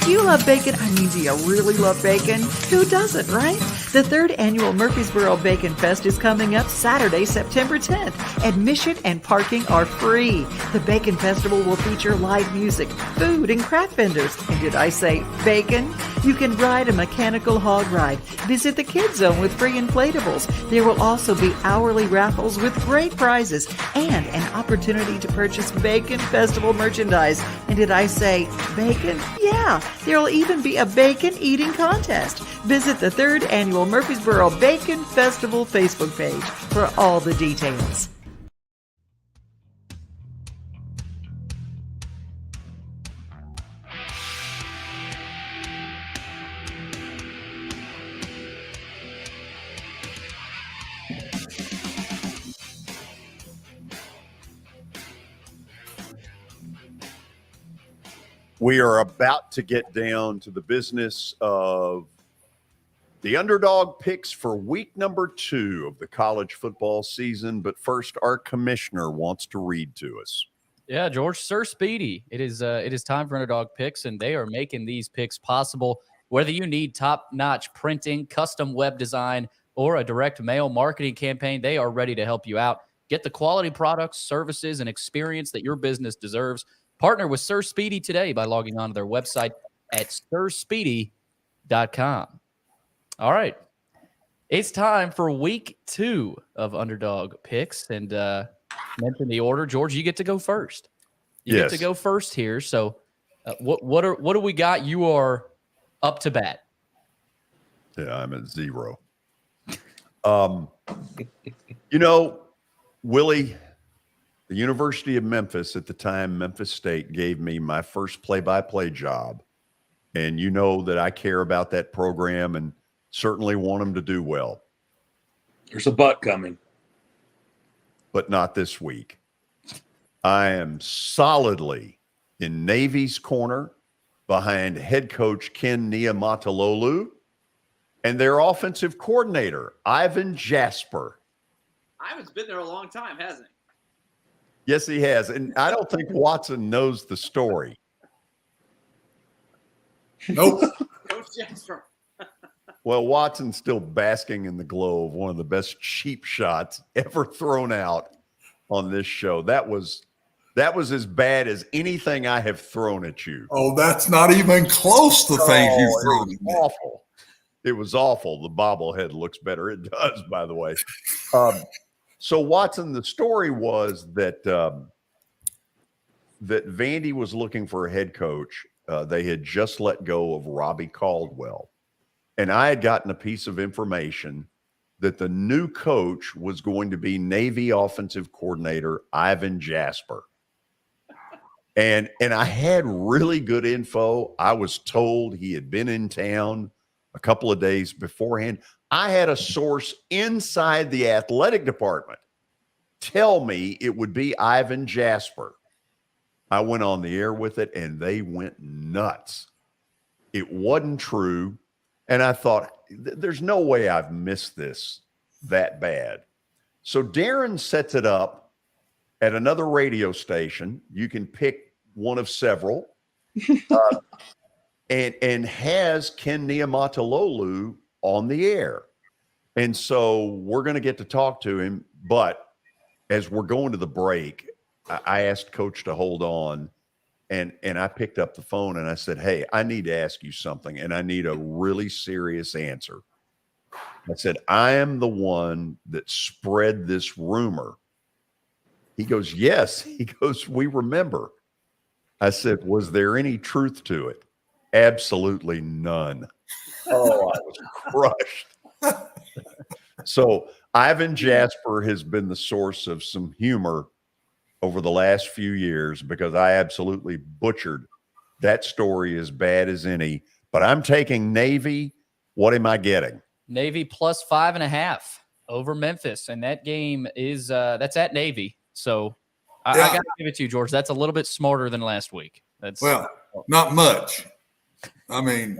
Do you love bacon? I mean, do you really love bacon? Who doesn't, right? The 3rd annual Murfreesboro Bacon Fest is coming up Saturday, September 10th. Admission and parking are free. The Bacon Festival will feature live music, food, and craft vendors. And did I say bacon? You can ride a mechanical hog ride. Visit the Kids Zone with free inflatables. There will also be hourly raffles with great prizes and an opportunity to purchase Bacon Festival merchandise. And did I say bacon? Yeah, there will even be a bacon eating contest. Visit the 3rd annual Murfreesboro Bacon Festival Facebook page for all the details. We are about to get down to the business of the Underdog Picks for week number 2 of the college football season. But first, our commissioner wants to read to us. Yeah, George, Sir Speedy. It is time for Underdog Picks, and they are making these picks possible. Whether you need top-notch printing, custom web design, or a direct mail marketing campaign, they are ready to help you out. Get the quality products, services, and experience that your business deserves. Partner with Sir Speedy today by logging on to their website at sirspeedy.com. All right. It's time for week 2 of Underdog Picks. And mention the order. George, you get to go first. You get to go first here. So what do we got? You are up to bat. Yeah, I'm at 0. Willie, the University of Memphis at the time, Memphis State, gave me my first play-by-play job. And you know that I care about that program and certainly want them to do well. There's a butt coming. But not this week. I am solidly in Navy's corner behind head coach Ken Niumatalolu and their offensive coordinator, Ivan Jasper. Ivan's been there a long time, hasn't he? Yes, he has. And I don't think Watson knows the story. Nope. Coach Jasper. Well, Watson's still basking in the glow of one of the best cheap shots ever thrown out on this show. That was as bad as anything I have thrown at you. Oh, that's not even close to things you've thrown at me. Awful. It was awful. The bobblehead looks better. It does, by the way. So, Watson, the story was that that Vandy was looking for a head coach they had just let go of Robbie Caldwell. And I had gotten a piece of information that the new coach was going to be Navy offensive coordinator Ivan Jasper. And I had really good info. I was told he had been in town a couple of days beforehand. I had a source inside the athletic department tell me it would be Ivan Jasper. I went on the air with it, and they went nuts. It wasn't true. And I thought, there's no way I've missed this that bad. So Darren sets it up at another radio station. You can pick one of several, and has Ken Niumatalolu on the air. And so we're going to get to talk to him. But as we're going to the break, I asked Coach to hold on, and I picked up the phone and I said, hey, I need to ask you something, and I need a really serious answer. I said, I am the one that spread this rumor. He goes, yes. He goes, we remember. I said, was there any truth to it? Absolutely none. Oh, I was crushed. So Ivan Jasper has been the source of some humor over the last few years because I absolutely butchered that story as bad as any. But I'm taking Navy. What am I getting? Navy plus 5.5 over Memphis. And that game is that's at Navy. So I got to give it to you, George. That's a little bit smarter than last week. Well, not much. I mean,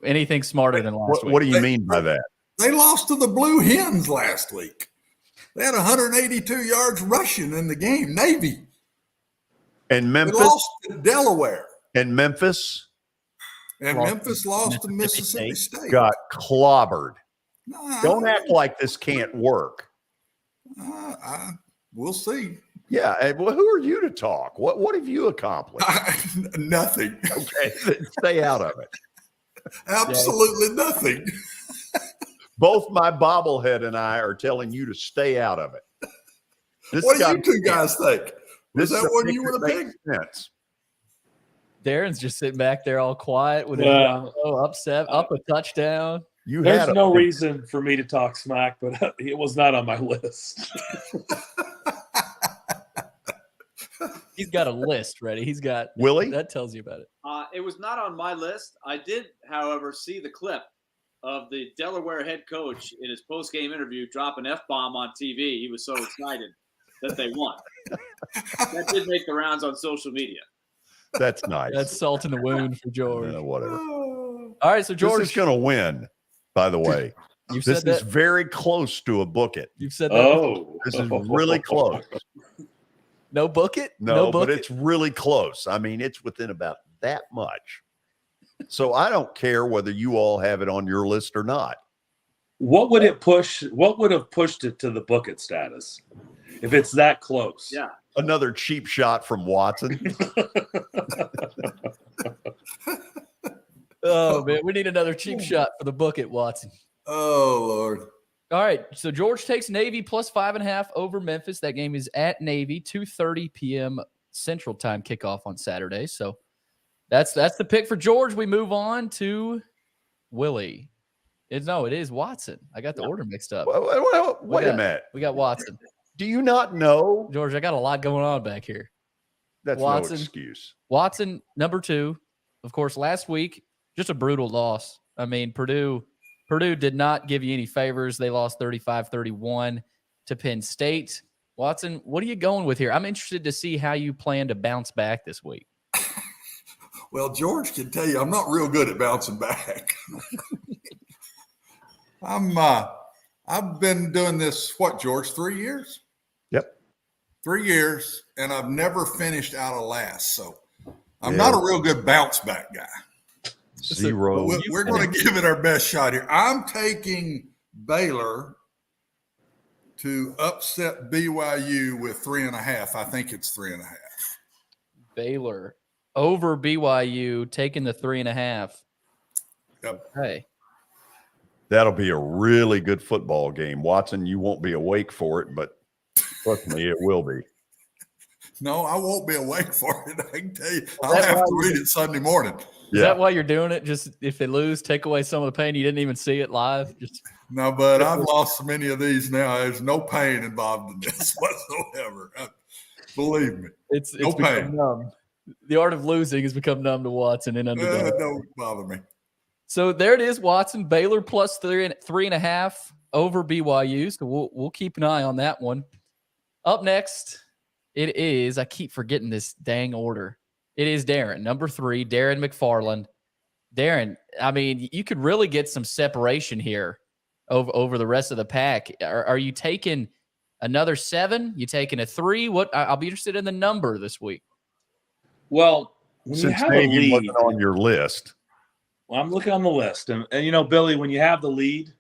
anything smarter than last week. What do you mean by that? They lost to the Blue Hens last week. They had 182 yards rushing in the game. Navy. And Memphis. They lost to Delaware. And Memphis. And Memphis lost to Mississippi State. Got clobbered. Don't act like this can't work. We'll see. Yeah. Well, who are you to talk? What have you accomplished? Nothing. Okay. Stay out of it. Absolutely nothing. Both my bobblehead and I are telling you to stay out of it. What do you two guys think? Is that one you would have picked? Sense. Darren's just sitting back there all quiet with upset, up a touchdown. There's no reason for me to talk smack, but it was not on my list. He's got a list ready. He's got Willie. That tells you about it. It was not on my list. I did, however, see the clip of the Delaware head coach in his post-game interview drop an F-bomb on TV. He was so excited that they won. That did make the rounds on social media. That's nice. That's salt in the wound for George. Whatever. All right, so George is going to win, by the way. This is very close to a book it. You've said that. Oh. This is really close. No book it? No, but it's really close. I mean, it's within about that much. So I don't care whether you all have it on your list or not. What would have pushed it to the book it status if it's that close? Yeah. Another cheap shot from Watson. Oh, man, we need another cheap shot for the book it, Watson. Oh, Lord. All right, so George takes Navy plus 5.5 over Memphis. That game is at Navy, 2:30 p.m. Central Time kickoff on Saturday. So that's the pick for George. We move on to Willie. It is Watson. I got the order mixed up. Wait a minute. We got Watson. Do you not know? George, I got a lot going on back here. That's Watson, no excuse. Watson, number 2. Of course, last week, just a brutal loss. I mean, Purdue did not give you any favors. They lost 35-31 to Penn State. Watson, what are you going with here? I'm interested to see how you plan to bounce back this week. Well, George can tell you I'm not real good at bouncing back. I've been doing this, George, 3 years? Yep. 3 years, and I've never finished out of last. So I'm not a real good bounce back guy. 0. We're going to give it our best shot here. I'm taking Baylor to upset BYU with 3.5. I think it's 3.5. Baylor over BYU, taking the 3.5. Yep. Hey. That'll be a really good football game. Watson, you won't be awake for it, but trust me, it will be. No, I won't be awake for it. I can tell you. I'll have to read it Sunday morning. Is that why you're doing it? Just if they lose, take away some of the pain. You didn't even see it live. No, but I've lost so many of these now. There's no pain involved in this whatsoever. Believe me. It's no become pain. numb. The art of losing has become numb to Watson and Underdog. Don't bother me. So there it is, Watson. Baylor plus 3.5 over BYU. So we'll keep an eye on that one. Up next, it is, I keep forgetting this dang order. It is Darren, number 3, Darren McFarland. Darren, I mean, you could really get some separation here over the rest of the pack. Are you taking another 7? You taking a 3? What? I'll be interested in the number this week. Well, when Since you have a Navy lead wasn't on your list. Well, I'm looking on the list, and you know, Billy, when you have the lead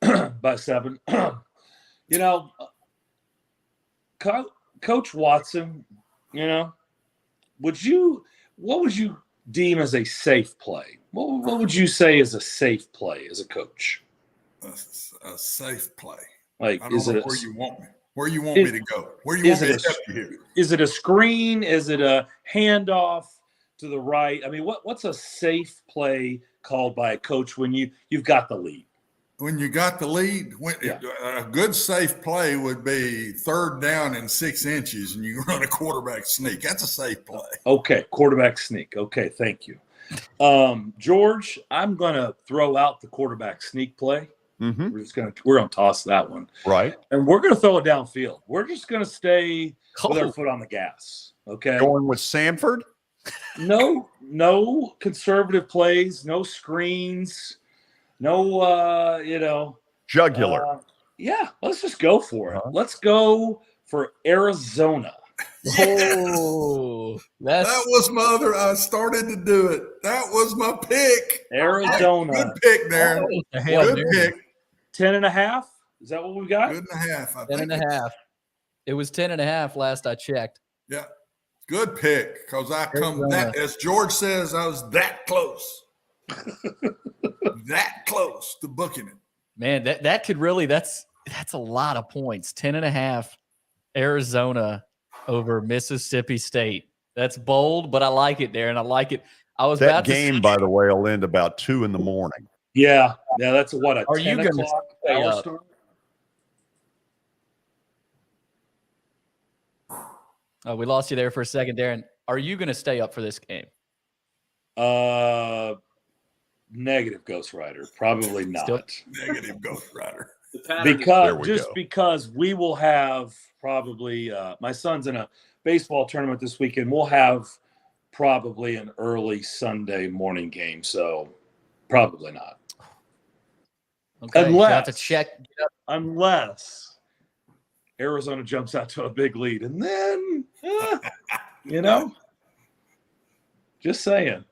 by 7, you know, Coach Watson, you know, what would you deem as a safe play? What would you say is a safe play as a coach? A safe play. Like, I don't know where you want me. Where you want me to go? Where you want me to help you here? Is it a screen? Is it a handoff to the right? I mean, what's a safe play called by a coach when you've got the lead? When you got the lead, a good safe play would be 3rd down and 6 inches, and you run a quarterback sneak. That's a safe play. Okay, quarterback sneak. Okay, thank you. George, I'm going to throw out the quarterback sneak play. Mm-hmm. We're gonna toss that one, right? And we're gonna throw it downfield. We're just gonna stay with our foot on the gas. Okay, going with Sanford. No conservative plays, no screens, no jugular. Yeah, let's just go for it. Let's go for Arizona. Oh, that was my other. I started to do it. That was my pick. Arizona. Good pick, Darren. Good pick. 10.5. Is that what we got? 10.5. 10.5. It was 10.5 last I checked. Yeah. Good pick. Because I come that, as George says, I was that close. That close to booking it. Man, that could really, that's a lot of points. 10.5 Arizona over Mississippi State. That's bold, but I like it, Darren. I like it. I was that about game, to by the way, will end about 2 in the morning. Yeah, that's what a Are 10 you gonna o'clock stay hour up? start? Oh, we lost you there for a second, Darren. Are you going to stay up for this game? Negative Ghost Rider. Probably not. Negative Ghost Rider. Because we will have probably my son's in a baseball tournament this weekend. We'll have probably an early Sunday morning game, so probably not. Okay, unless, you have to check. Unless Arizona jumps out to a big lead, and then just saying.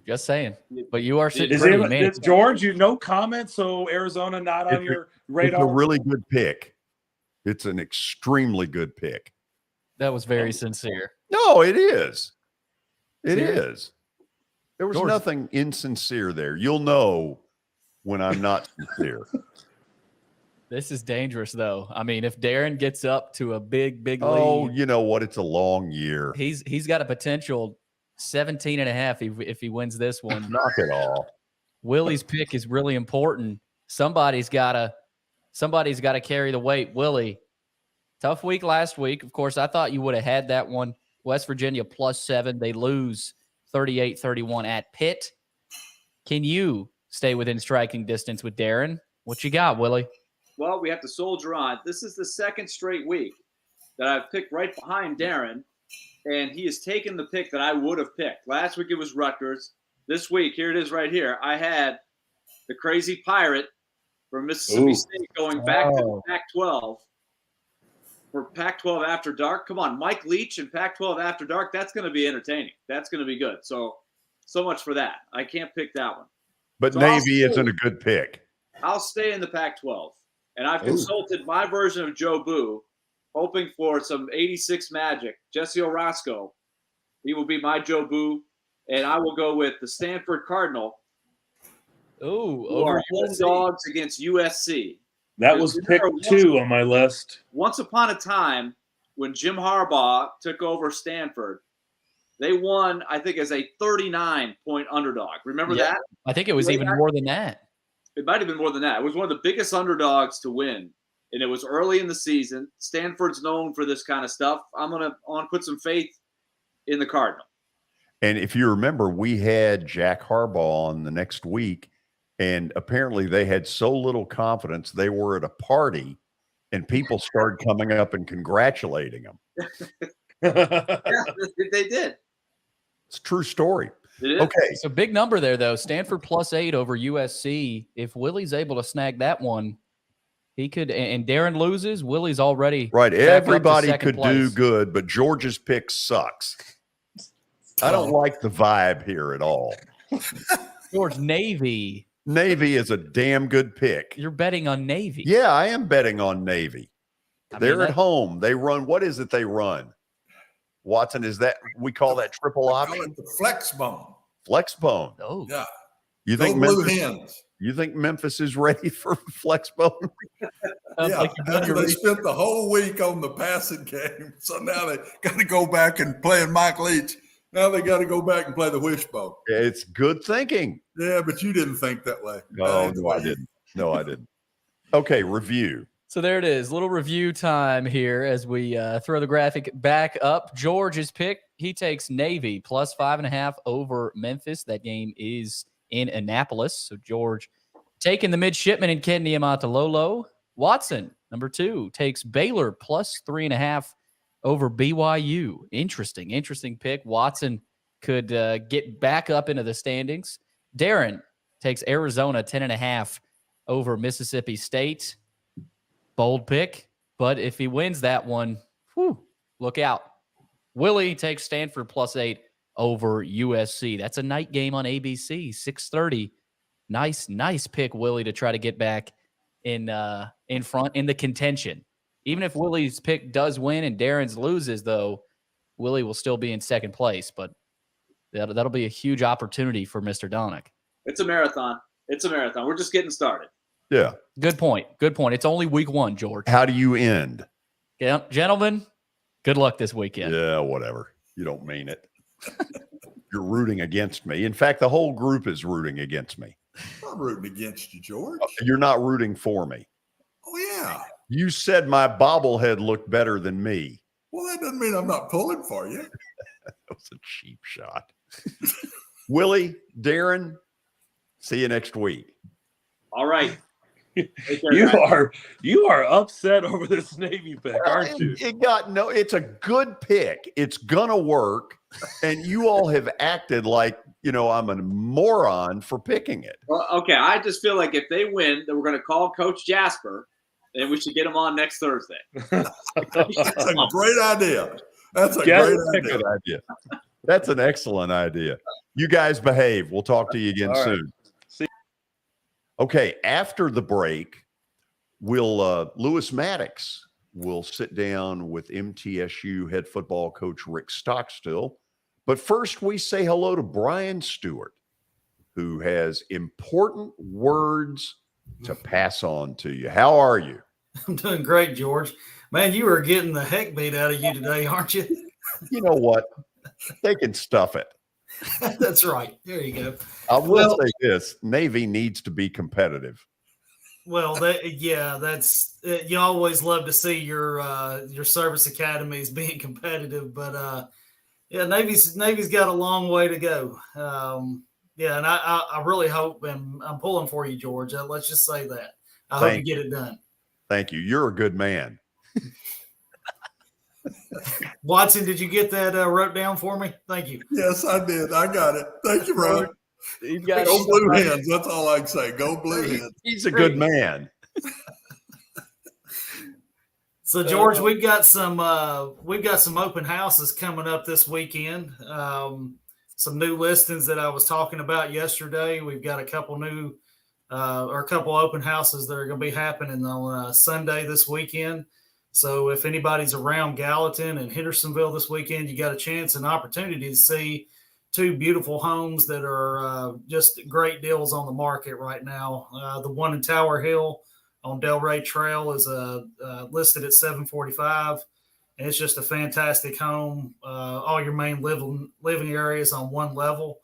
Just saying. But you are sitting pretty, man. George, no comments. So Arizona not on your radar. It's a really good pick. It's an extremely good pick. That was very sincere. No, it is. It Sincere. is. There was George. nothing insincere there. You'll know when I'm not sincere. This is dangerous, though. I mean, if Darren gets up to a big lead. Oh, you know what? It's a long year. He's got a potential 17.5 if he wins this one. Knock it off. Willie's pick is really important. Somebody's got to carry the weight. Willie, tough week last week. Of course, I thought you would have had that one. West Virginia +7. They lose 38-31 at Pitt. Can you stay within striking distance with Darren? What you got, Willie? Well, we have to soldier on. This is the second straight week that I've picked right behind Darren, and he has taken the pick that I would have picked. Last week it was Rutgers. This week, here it is right here. I had the crazy pirate from Mississippi State going back to Pac-12 for Pac-12 After Dark. Come on, Mike Leach and Pac-12 After Dark. That's going to be entertaining. That's going to be good. So much for that. I can't pick that one. But So Navy isn't a good pick. I'll stay in the Pac-12. And I've consulted my version of Joe Boo, hoping for some 86 magic. Jesse Orozco, he will be my Joe Boo. And I will go with the Stanford Cardinal. Who are home dogs against USC. That was pick 2 on my list. Once upon a time, when Jim Harbaugh took over Stanford, they won, I think, as a 39-point underdog. Remember that? I think it was even more than that. It might have been more than that. It was one of the biggest underdogs to win, and it was early in the season. Stanford's known for this kind of stuff. I'm gonna put some faith in the Cardinal. And if you remember, we had Jack Harbaugh on the next week, and apparently they had so little confidence they were at a party, and people started coming up and congratulating them. Yeah, they did. It's a true story. It is. Okay. It's a big number there, though. Stanford +8 over USC. If Willie's able to snag that one, he could. And Darren loses. Willie's already right. back up to Everybody second could place. do good, but George's pick sucks. I don't like the vibe here at all. George, Navy. Navy is a damn good pick. You're betting on Navy. Yeah, I am betting on Navy. They're at home. They run. What is it they run? Watson, is that we call that triple option? The flex bone. Flex bone. Oh, yeah. You think Blue Memphis? Hens. You think Memphis is ready for flex bone? Yeah, after they spent the whole week on the passing game, so now they got to go back and play in Mike Leach. Now they got to go back and play the wishbone. It's good thinking. Yeah, but you didn't think that way. No, I didn't. No, I didn't. Okay, review. So there it is. Little review time here as we throw the graphic back up. George's pick. He takes Navy +5.5 over Memphis. That game is in Annapolis. So George taking the midshipman and Ken Niumatalolo. Watson, number 2, takes Baylor +3.5 over BYU. Interesting pick. Watson could get back up into the standings. Darren takes Arizona 10.5 over Mississippi State. Bold pick, but if he wins that one, look out. Willie takes Stanford +8 over USC. That's a night game on ABC, 6:30. Nice pick, Willie, to try to get back in front in the contention. Even if Willie's pick does win and Darren's loses, though, Willie will still be in second place. But that'll be a huge opportunity for Mr. Donick. It's a marathon. We're just getting started. Yeah. Good point. It's only week 1, George. How do you end? Yeah, gentlemen, good luck this weekend. Yeah, whatever. You don't mean it. You're rooting against me. In fact, the whole group is rooting against me. I'm rooting against you, George. You're not rooting for me. Oh, yeah. You said my bobblehead looked better than me. Well, that doesn't mean I'm not pulling for you. That was a cheap shot. Willie, Darren, see you next week. All right. You are upset over this Navy pick, aren't you? It's a good pick. It's gonna work, and you all have acted like I'm a moron for picking it. Well, okay. I just feel like if they win, then we're going to call Coach Jasper, and we should get him on next Thursday. That's a great idea. That's a great idea. That's an excellent idea. You guys behave. We'll talk to you again All right. soon. Okay, after the break, Lewis Maddox will sit down with MTSU head football coach Rick Stockstill. But first, we say hello to Brian Stewart, who has important words to pass on to you. How are you? I'm doing great, George. Man, you are getting the heck beat out of you today, aren't you? You know what? They can stuff it. That's right. There you go. I will say this: Navy needs to be competitive. Well, that's you always love to see your service academies being competitive, but Navy's got a long way to go. And I really hope, and I'm pulling for you, George. Let's just say that I hope you get it done. Thank you. You're a good man. Watson, did you get that wrote down for me? Thank you. Yes, I did. I got it. Thank you, brother. Go Blue Hens. That's all I can say. Go Blue Hens. He's a good man. So, George, we've got some open houses coming up this weekend. Some new listings that I was talking about yesterday. We've got a couple open houses that are going to be happening on Sunday this weekend. So if anybody's around Gallatin and Hendersonville this weekend, you got a chance and opportunity to see two beautiful homes that are just great deals on the market right now. The one in Tower Hill on Delray Trail is listed at $745, And it's just a fantastic home. All your main living areas on one level.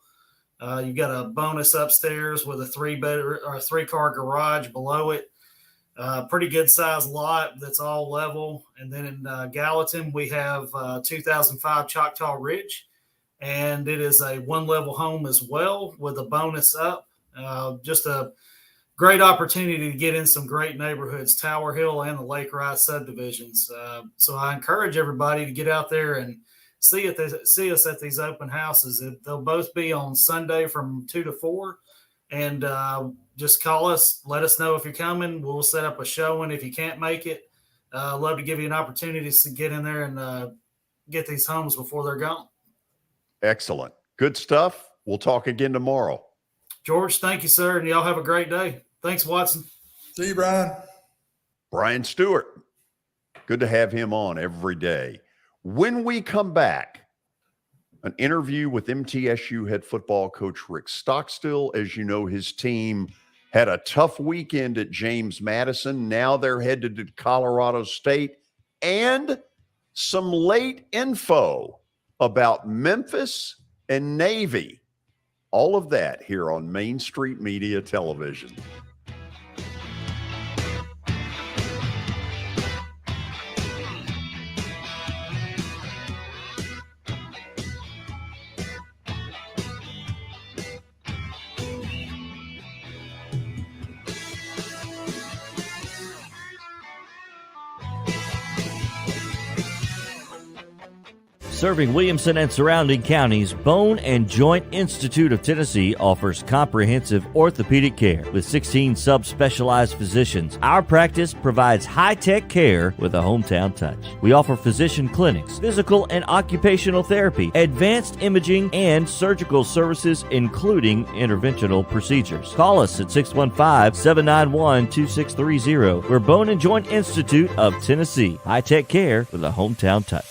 You've got a bonus upstairs with a 3-car garage below it. Pretty good sized lot that's all level. And then in Gallatin, we have 2005 Choctaw Ridge, and it is a 1-level home as well with a bonus up. Just a great opportunity to get in some great neighborhoods, Tower Hill and the Lake Rise subdivisions. So I encourage everybody to get out there and see us at these open houses. They'll both be on Sunday from 2 to 4. And just call us. Let us know if you're coming. We'll set up a showing if you can't make it. Love to give you an opportunity to get in there and get these homes before they're gone. Excellent. Good stuff. We'll talk again tomorrow. George, thank you, sir. And y'all have a great day. Thanks, Watson. See you, Brian. Brian Stewart. Good to have him on every day. When we come back, an interview with MTSU head football coach Rick Stockstill. As you know, his team had a tough weekend at James Madison. Now they're headed to Colorado State, and some late info about Memphis and Navy. All of that here on Main Street Media Television. Serving Williamson and surrounding counties, Bone and Joint Institute of Tennessee offers comprehensive orthopedic care with 16 subspecialized physicians. Our practice provides high-tech care with a hometown touch. We offer physician clinics, physical and occupational therapy, advanced imaging, and surgical services, including interventional procedures. Call us at 615-791-2630. We're Bone and Joint Institute of Tennessee. High-tech care with a hometown touch.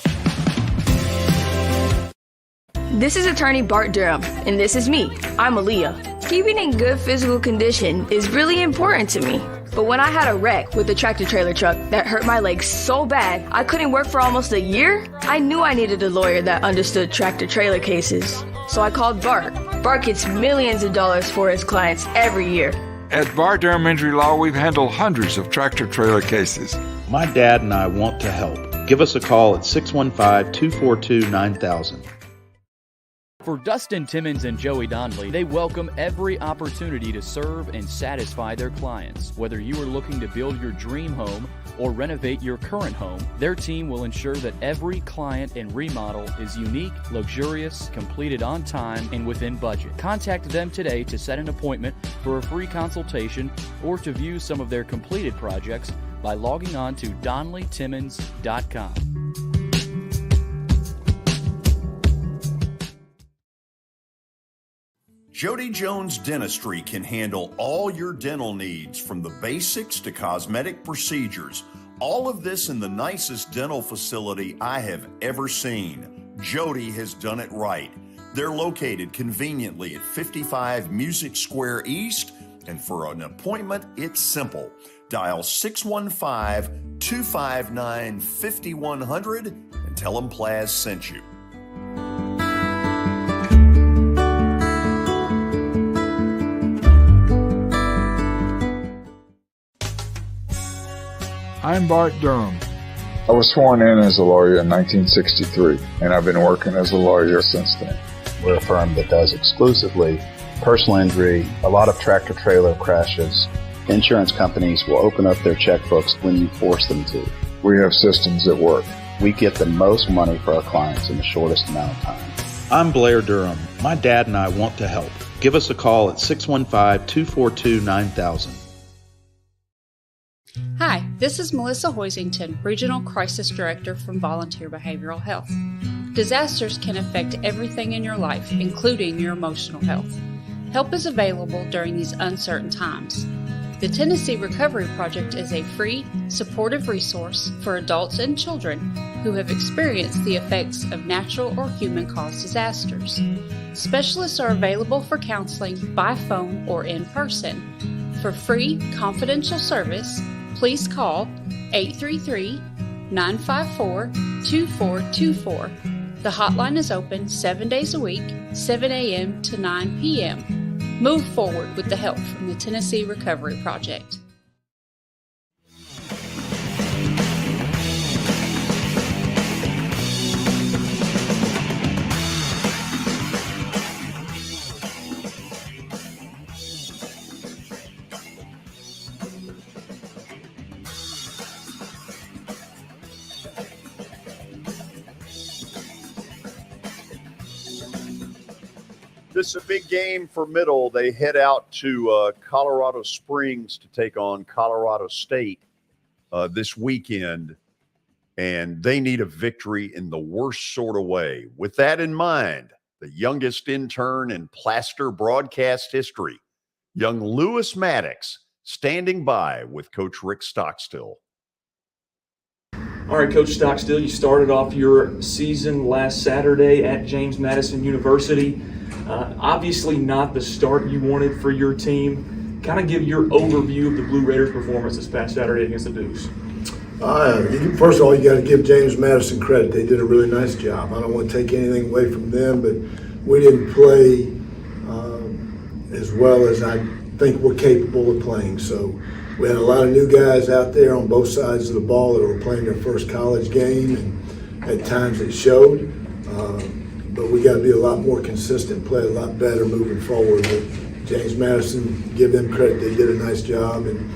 This is attorney Bart Durham, and this is me. I'm Aaliyah. Keeping in good physical condition is really important to me. But when I had a wreck with a tractor trailer truck that hurt my legs so bad I couldn't work for almost a year, I knew I needed a lawyer that understood tractor trailer cases. So I called Bart. Bart gets millions of dollars for his clients every year. At Bart Durham Injury Law, we've handled hundreds of tractor trailer cases. My dad and I want to help. Give us a call at 615-242-9000. For Dustin Timmons and Joey Donnelly, they welcome every opportunity to serve and satisfy their clients. Whether you are looking to build your dream home or renovate your current home, their team will ensure that every client and remodel is unique, luxurious, completed on time, and within budget. Contact them today to set an appointment for a free consultation or to view some of their completed projects by logging on to DonnellyTimmons.com. Jody Jones Dentistry can handle all your dental needs, from the basics to cosmetic procedures. All of this in the nicest dental facility I have ever seen. Jody has done it right. They're located conveniently at 55 Music Square East, and for an appointment, it's simple. Dial 615-259-5100 and tell them Plaz sent you. I'm Bart Durham. I was sworn in as a lawyer in 1963, and I've been working as a lawyer since then. We're a firm that does exclusively personal injury, a lot of tractor trailer crashes. Insurance companies will open up their checkbooks when you force them to. We have systems that work. We get the most money for our clients in the shortest amount of time. I'm Blair Durham. My dad and I want to help. Give us a call at 615-242-9000. Hi, this is Melissa Hoisington, Regional Crisis Director from Volunteer Behavioral Health. Disasters can affect everything in your life, including your emotional health. Help is available during these uncertain times. The Tennessee Recovery Project is a free, supportive resource for adults and children who have experienced the effects of natural or human-caused disasters. Specialists are available for counseling by phone or in person. For free, confidential service, please call 833-988-8888 954-2424. The hotline is open 7 days a week, 7 a.m. to 9 p.m. Move forward with the help from the Tennessee Recovery Project. This is a big game for Middle. They head out to Colorado Springs to take on Colorado State this weekend, and they need a victory in the worst sort of way. With that in mind, the youngest intern in Plaster broadcast history, young Lewis Maddox, standing by with Coach Rick Stockstill. All right, Coach Stockstill, you started off your season last Saturday at James Madison University. Obviously not the start you wanted for your team. Kind of give your overview of the Blue Raiders' performance this past Saturday against the Dukes. First of all, you got to give James Madison credit. They did a really nice job. I don't want to take anything away from them, but we didn't play as well as I think we're capable of playing. So we had a lot of new guys out there on both sides of the ball that were playing their first college game, and at times it showed. But we got to be a lot more consistent, play a lot better moving forward. But James Madison, give them credit, they did a nice job, and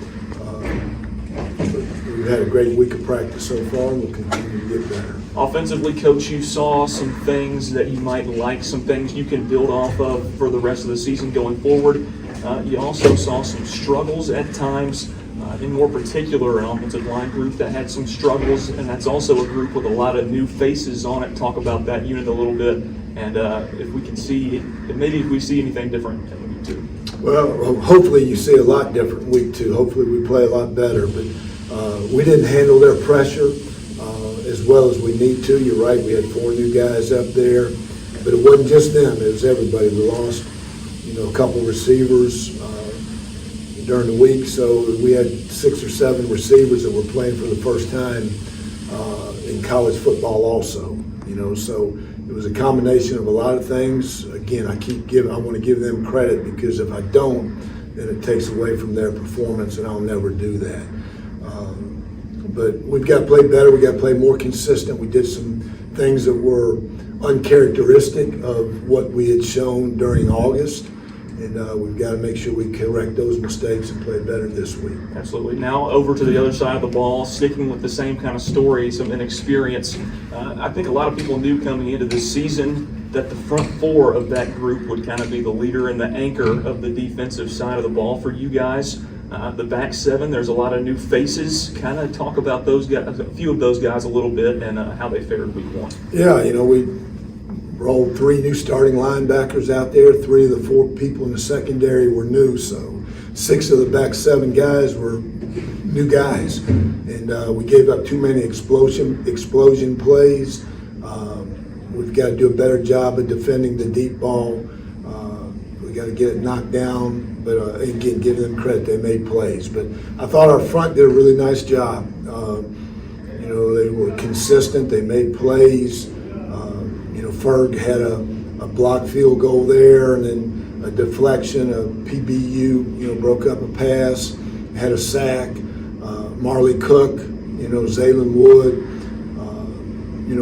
we've had a great week of practice so far, and we'll continue to get better. Offensively, Coach, you saw some things that you might like, some things you can build off of for the rest of the season going forward. You also saw some struggles at times, in more particular, an offensive line group that had some struggles, and that's also a group with a lot of new faces on it. Talk about that unit a little bit, and if we can see, maybe if we see anything different in week 2. Well, hopefully you see a lot different in week 2. Hopefully we play a lot better, but we didn't handle their pressure as well as we need to. You're right, we had 4 new guys up there, but it wasn't just them, it was everybody. We lost, a couple receivers during the week, so we had 6 or 7 receivers that were playing for the first time in college football also, so it was a combination of a lot of things. Again, I want to give them credit, because if I don't, then it takes away from their performance, and I'll never do that. But we've got to play better, we got to play more consistent. We did some things that were uncharacteristic of what we had shown during August. And we've got to make sure we correct those mistakes and play better this week. Absolutely. Now over to the other side of the ball, sticking with the same kind of story, some inexperience. I think a lot of people knew coming into this season that the front 4 of that group would kind of be the leader and the anchor of the defensive side of the ball for you guys. The back 7, there's a lot of new faces. Kind of talk about those guys, a few of those guys a little bit, and how they fared week 1. Yeah, we rolled 3 new starting linebackers out there. 3 of the 4 people in the secondary were new, so 6 of the back 7 guys were new guys, and we gave up too many explosion plays. We've got to do a better job of defending the deep ball. We got to get it knocked down, but again, give them credit, they made plays. But I thought our front did a really nice job. They were consistent, they made plays. Ferg had a blocked field goal there, and then a deflection, a PBU, broke up a pass, had a sack. Marley Cook, Zaylen Wood,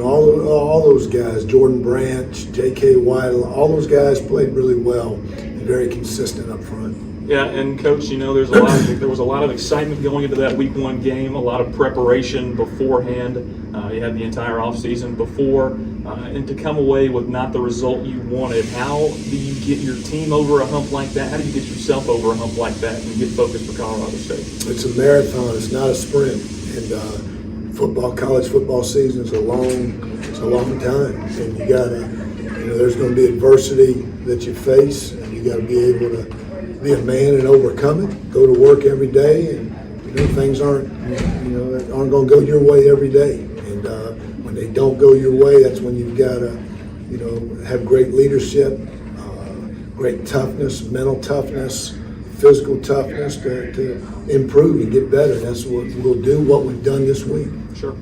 all those guys, Jordan Branch, J.K. White, all those guys played really well and very consistent up front. Yeah, and Coach, there was a lot of excitement going into that week 1 game, a lot of preparation beforehand. You had the entire offseason before, and to come away with not the result you wanted. How do you get your team over a hump like that? How do you get yourself over a hump like that and get focused for Colorado State? It's a marathon. It's not a sprint. And college football season is a long time. And you gotta, there's going to be adversity that you face, and you got to be able to be a man and overcome it. Go to work every day, and things aren't going to go your way every day. And when they don't go your way, that's when you've got to, have great leadership, great toughness, mental toughness, physical toughness to improve and get better. That's what we'll do, what we've done this week. Sure.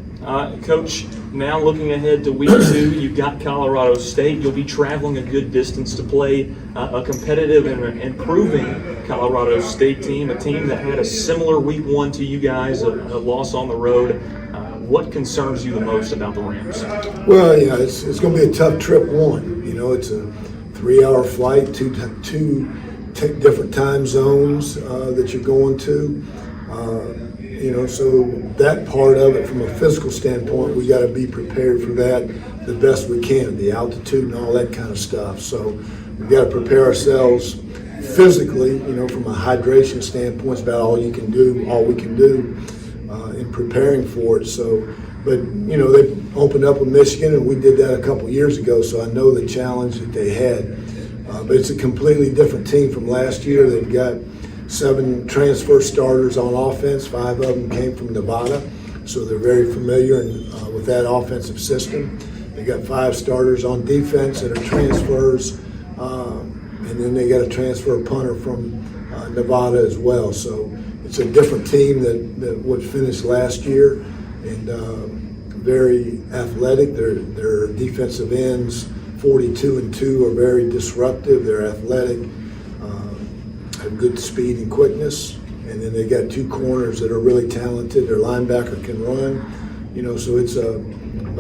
Coach, now looking ahead to week 2, you've got Colorado State. You'll be traveling a good distance to play a competitive and improving Colorado State team, a team that had a similar week 1 to you guys, a loss on the road. What concerns you the most about the Rams? Well, yeah, it's going to be a tough trip one. You know, it's a 3-hour flight, two different time zones that you're going to. You know, so that part of it from a physical standpoint, we got to be prepared for that the best we can, the altitude and all that kind of stuff. So we got to prepare ourselves physically, you know, from a hydration standpoint. It's about all we can do in preparing for it. So, but, you know, they opened up with Michigan, and we did that a couple years ago, so I know the challenge that they had. But it's a completely different team from last year. They've got 7 transfer starters on offense. 5 of them came from Nevada, so they're very familiar with that offensive system. They got 5 starters on defense that are transfers, and then they got a transfer punter from Nevada as well. So it's a different team that would finish last year, and very athletic. Their defensive ends, 42 and 2, are very disruptive. They're athletic. Have good speed and quickness, and then they got 2 corners that are really talented. Their linebacker can run, you know, so it's a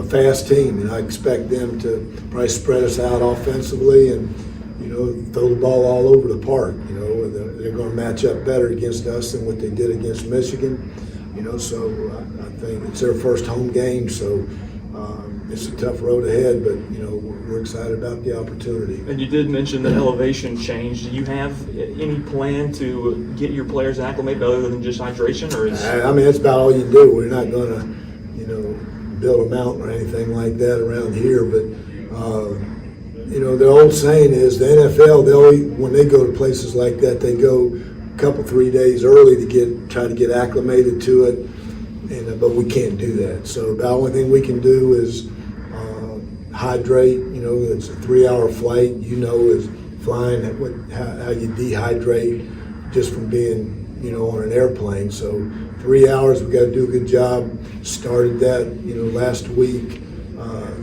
fast team, and I expect them to probably spread us out offensively and, you know, throw the ball all over the park. You know, they're going to match up better against us than what they did against Michigan, you know, so I think it's their first home game, so it's a tough road ahead, but, you know, we're excited about the opportunity. And you did mention the elevation change. Do you have any plan to get your players acclimated other than just hydration, or is? I mean, that's about all you do. We're not going to, you know, build a mountain or anything like that around here, but, you know, the old saying is the NFL, when they go to places like that, they go a couple, 3 days early to try to get acclimated to it, but we can't do that. So the only thing we can do is hydrate. You know, it's a 3-hour flight. You know, is flying how you dehydrate just from being, you know, on an airplane. So 3 hours, we got to do a good job. Started that, you know, last week,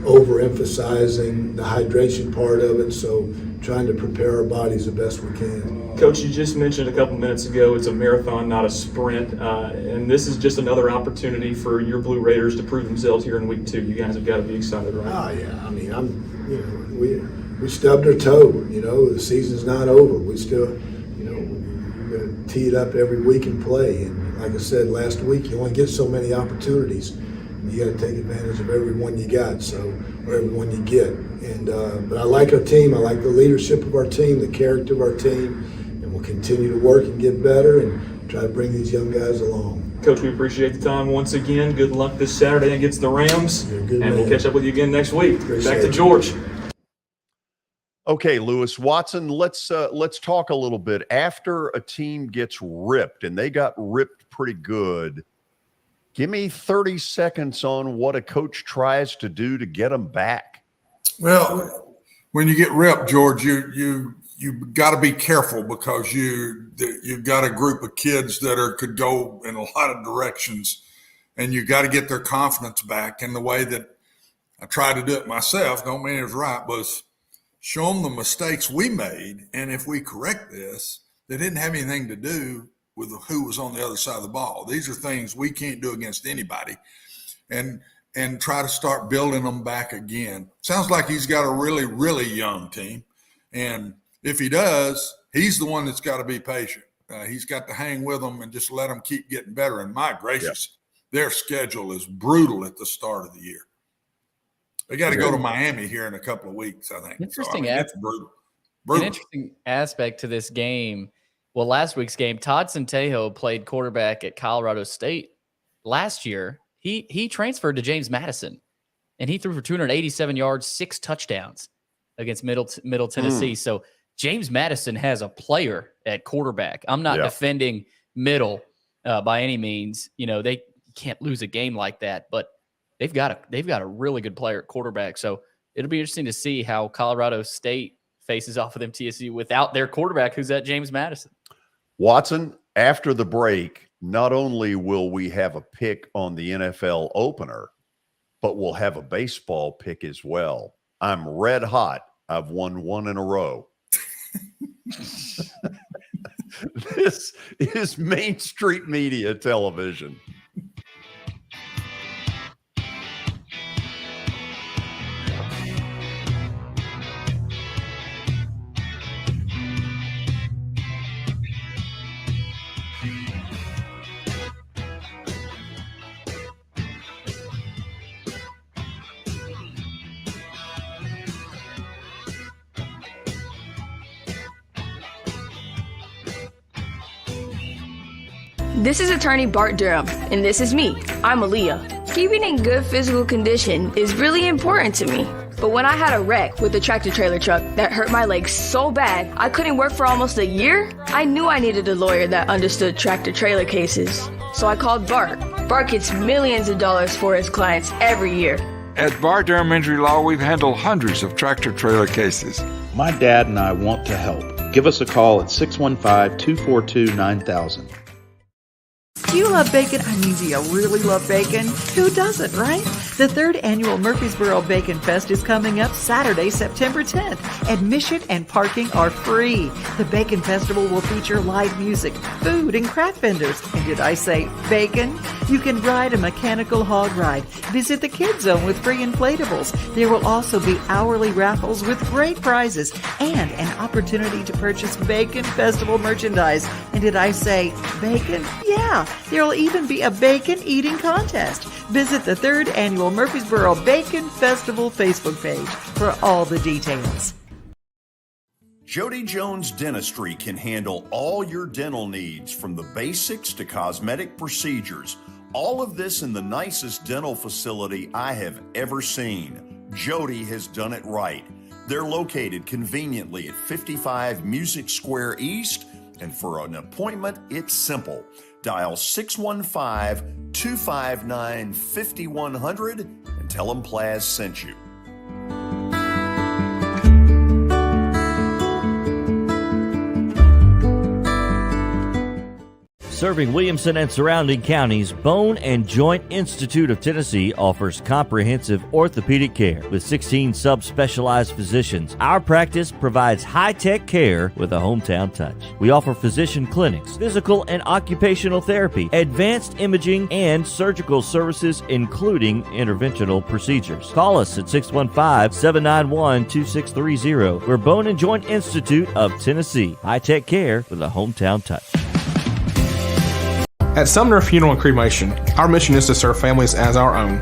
overemphasizing the hydration part of it. So trying to prepare our bodies the best we can. Coach, you just mentioned a couple minutes ago it's a marathon, not a sprint, and this is just another opportunity for your Blue Raiders to prove themselves here in week 2. You guys have got to be excited, right? Oh yeah, I mean, we stubbed our toe. You know, the season's not over. We still, you know, we got to tee it up every week and play. And like I said last week, you only get so many opportunities. You got to take advantage of every one you got, or every one you get. And but I like our team. I like the leadership of our team, the character of our team, and we'll continue to work and get better and try to bring these young guys along. Coach, we appreciate the time once again. Good luck this Saturday against the Rams, and we'll catch up with you again next week. Back to George. Okay, Lewis Watson, let's talk a little bit. After a team gets ripped, and they got ripped pretty good, give me 30 seconds on what a coach tries to do to get them back. Well, when you get ripped, George, you got to be careful because you've got a group of kids that could go in a lot of directions, and you got to get their confidence back. And the way that I tried to do it myself, don't mean it was right, was show them the mistakes we made, and if we correct this, they didn't have anything to do with who was on the other side of the ball. These are things we can't do against anybody, and try to start building them back again. Sounds like he's got a really, really young team, and if he does, he's the one that's got to be patient. He's got to hang with them and just let them keep getting better. And my gracious, their schedule is brutal at the start of the year. They got to go to Miami here in a couple of weeks, I think. Interesting. So, it's brutal. An interesting aspect to this game. Well, last week's game, Todd Centejo played quarterback at Colorado State last year. He transferred to James Madison, and he threw for 287 yards, 6 touchdowns against Middle Tennessee. So James Madison has a player at quarterback. I'm not defending Middle by any means. You know, they can't lose a game like that, but they've got a really good player at quarterback. So it'll be interesting to see how Colorado State faces off of MTSU without their quarterback, who's at James Madison. Watson, after the break, not only will we have a pick on the NFL opener, but we'll have a baseball pick as well. I'm red hot. I've won 1 in a row. This is Main Street Media Television. This is attorney Bart Durham, and this is me. I'm Aaliyah. Keeping in good physical condition is really important to me. But when I had a wreck with a tractor trailer truck that hurt my legs so bad I couldn't work for almost a year, I knew I needed a lawyer that understood tractor trailer cases. So I called Bart. Bart gets millions of dollars for his clients every year. At Bart Durham Injury Law, we've handled hundreds of tractor trailer cases. My dad and I want to help. Give us a call at 615-242-9000. Do you love bacon? I mean, do you really love bacon? Who doesn't, right? The 3rd annual Murfreesboro Bacon Fest is coming up Saturday, September 10th. Admission and parking are free. The Bacon Festival will feature live music, food, and craft vendors. And did I say bacon? You can ride a mechanical hog ride, visit the Kids Zone with free inflatables. There will also be hourly raffles with great prizes and an opportunity to purchase Bacon Festival merchandise. And did I say bacon? Yeah. There will even be a bacon eating contest. Visit the 3rd annual Murfreesboro Bacon Festival Facebook page for all the details. Jody Jones Dentistry can handle all your dental needs, from the basics to cosmetic procedures. All of this in the nicest dental facility I have ever seen. Jody has done it right. They're located conveniently at 55 Music Square East, and for an appointment, it's simple. Dial 615-259-5100 and tell them Plaz sent you. Serving Williamson and surrounding counties, Bone and Joint Institute of Tennessee offers comprehensive orthopedic care with 16 subspecialized physicians. Our practice provides high-tech care with a hometown touch. We offer physician clinics, physical and occupational therapy, advanced imaging, and surgical services, including interventional procedures. Call us at 615-791-2630. We're Bone and Joint Institute of Tennessee. High-tech care with a hometown touch. At Sumner Funeral and Cremation, our mission is to serve families as our own,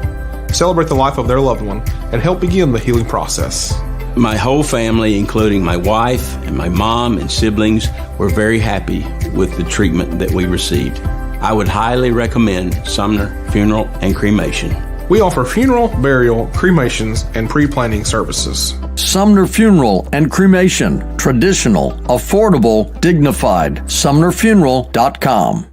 celebrate the life of their loved one, and help begin the healing process. My whole family, including my wife and my mom and siblings, were very happy with the treatment that we received. I would highly recommend Sumner Funeral and Cremation. We offer funeral, burial, cremations, and pre-planning services. Sumner Funeral and Cremation. Traditional, affordable, dignified. SumnerFuneral.com.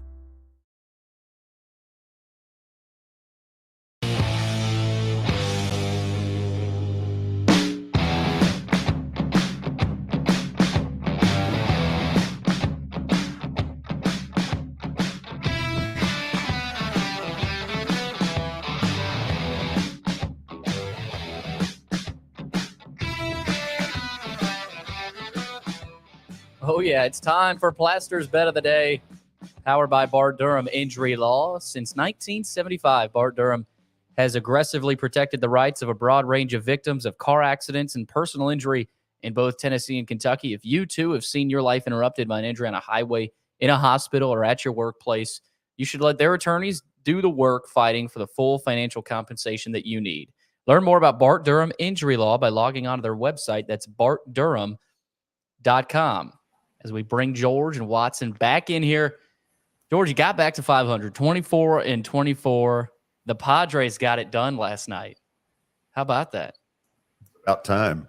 Oh, yeah, it's time for Plaster's Bet of the Day, powered by Bart Durham Injury Law. Since 1975, Bart Durham has aggressively protected the rights of a broad range of victims of car accidents and personal injury in both Tennessee and Kentucky. If you, too, have seen your life interrupted by an injury on a highway, in a hospital, or at your workplace, you should let their attorneys do the work fighting for the full financial compensation that you need. Learn more about Bart Durham Injury Law by logging onto their website. That's bartdurham.com. As we bring George and Watson back in here. George, you got back to 500, 24-24. The Padres got it done last night. How about that? About time.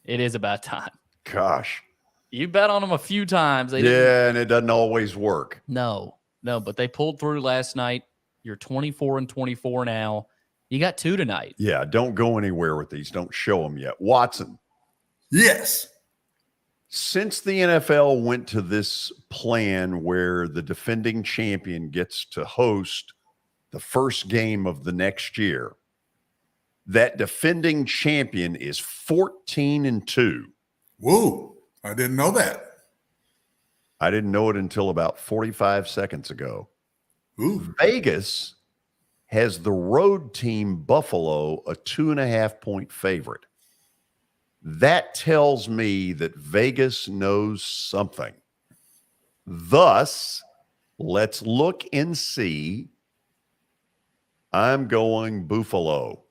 It is about time. Gosh. You bet on them a few times. And it doesn't always work. No, but they pulled through last night. You're 24-24 now. You got 2 tonight. Yeah, don't go anywhere with these. Don't show them yet. Watson. Yes. Since the NFL went to this plan where the defending champion gets to host the first game of the next year, that defending champion is 14-2. Whoa, I didn't know that. I didn't know it until about 45 seconds ago. Ooh. Vegas has the road team Buffalo a 2.5-point favorite. That tells me that Vegas knows something. Thus, let's look and see. I'm going Buffalo.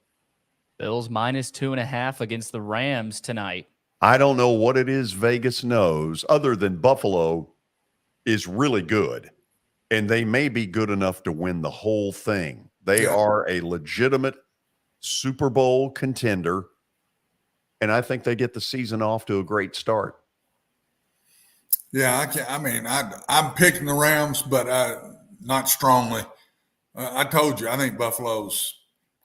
Bills minus 2.5 against the Rams tonight. I don't know what it is Vegas knows other than Buffalo is really good, and they may be good enough to win the whole thing. They are a legitimate Super Bowl contender, and I think they get the season off to a great start. Yeah, I'm picking the Rams, but not strongly. I told you, I think Buffalo's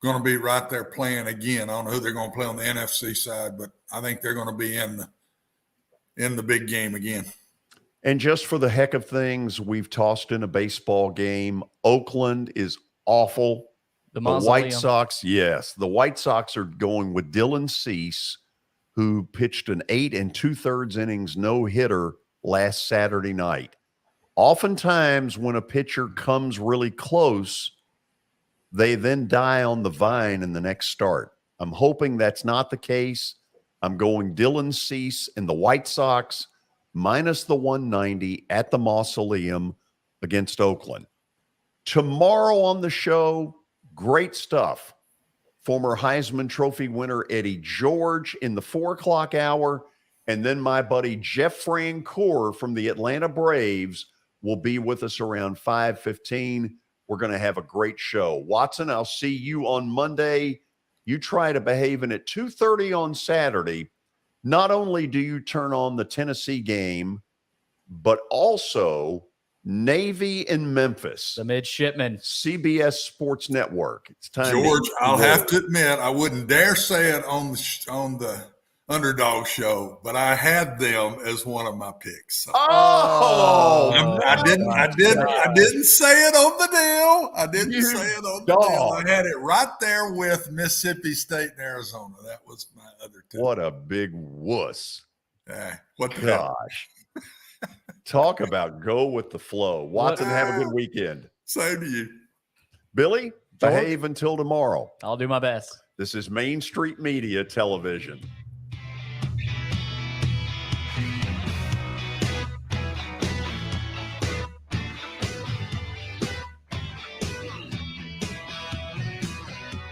going to be right there playing again. I don't know who they're going to play on the NFC side, but I think they're going to be in the big game again. And just for the heck of things, we've tossed in a baseball game. Oakland is awful. The White Sox, yes. The White Sox are going with Dylan Cease, who pitched an 8 2/3 innings no-hitter last Saturday night. Oftentimes, when a pitcher comes really close, they then die on the vine in the next start. I'm hoping that's not the case. I'm going Dylan Cease and the White Sox minus the 190 at the Mausoleum against Oakland. Tomorrow on the show, great stuff. Former Heisman Trophy winner Eddie George in the 4 o'clock hour. And then my buddy Jeff Francoeur from the Atlanta Braves will be with us around 5:15. We're going to have a great show. Watson, I'll see you on Monday. You try to behave, and at 2:30 on Saturday, not only do you turn on the Tennessee game, but also Navy in Memphis. The Midshipmen. CBS Sports Network. It's time. George, I'll have to admit, I wouldn't dare say it on the Underdog show, but I had them as one of my picks. So. I didn't say it on the deal. I didn't say it on the deal. I had it right there with Mississippi State and Arizona. That was my other two. What a big wuss. What the gosh. Talk about go with the flow. Watson, have a good weekend. Same to you. Billy, behave until tomorrow. I'll do my best. This is Main Street Media Television.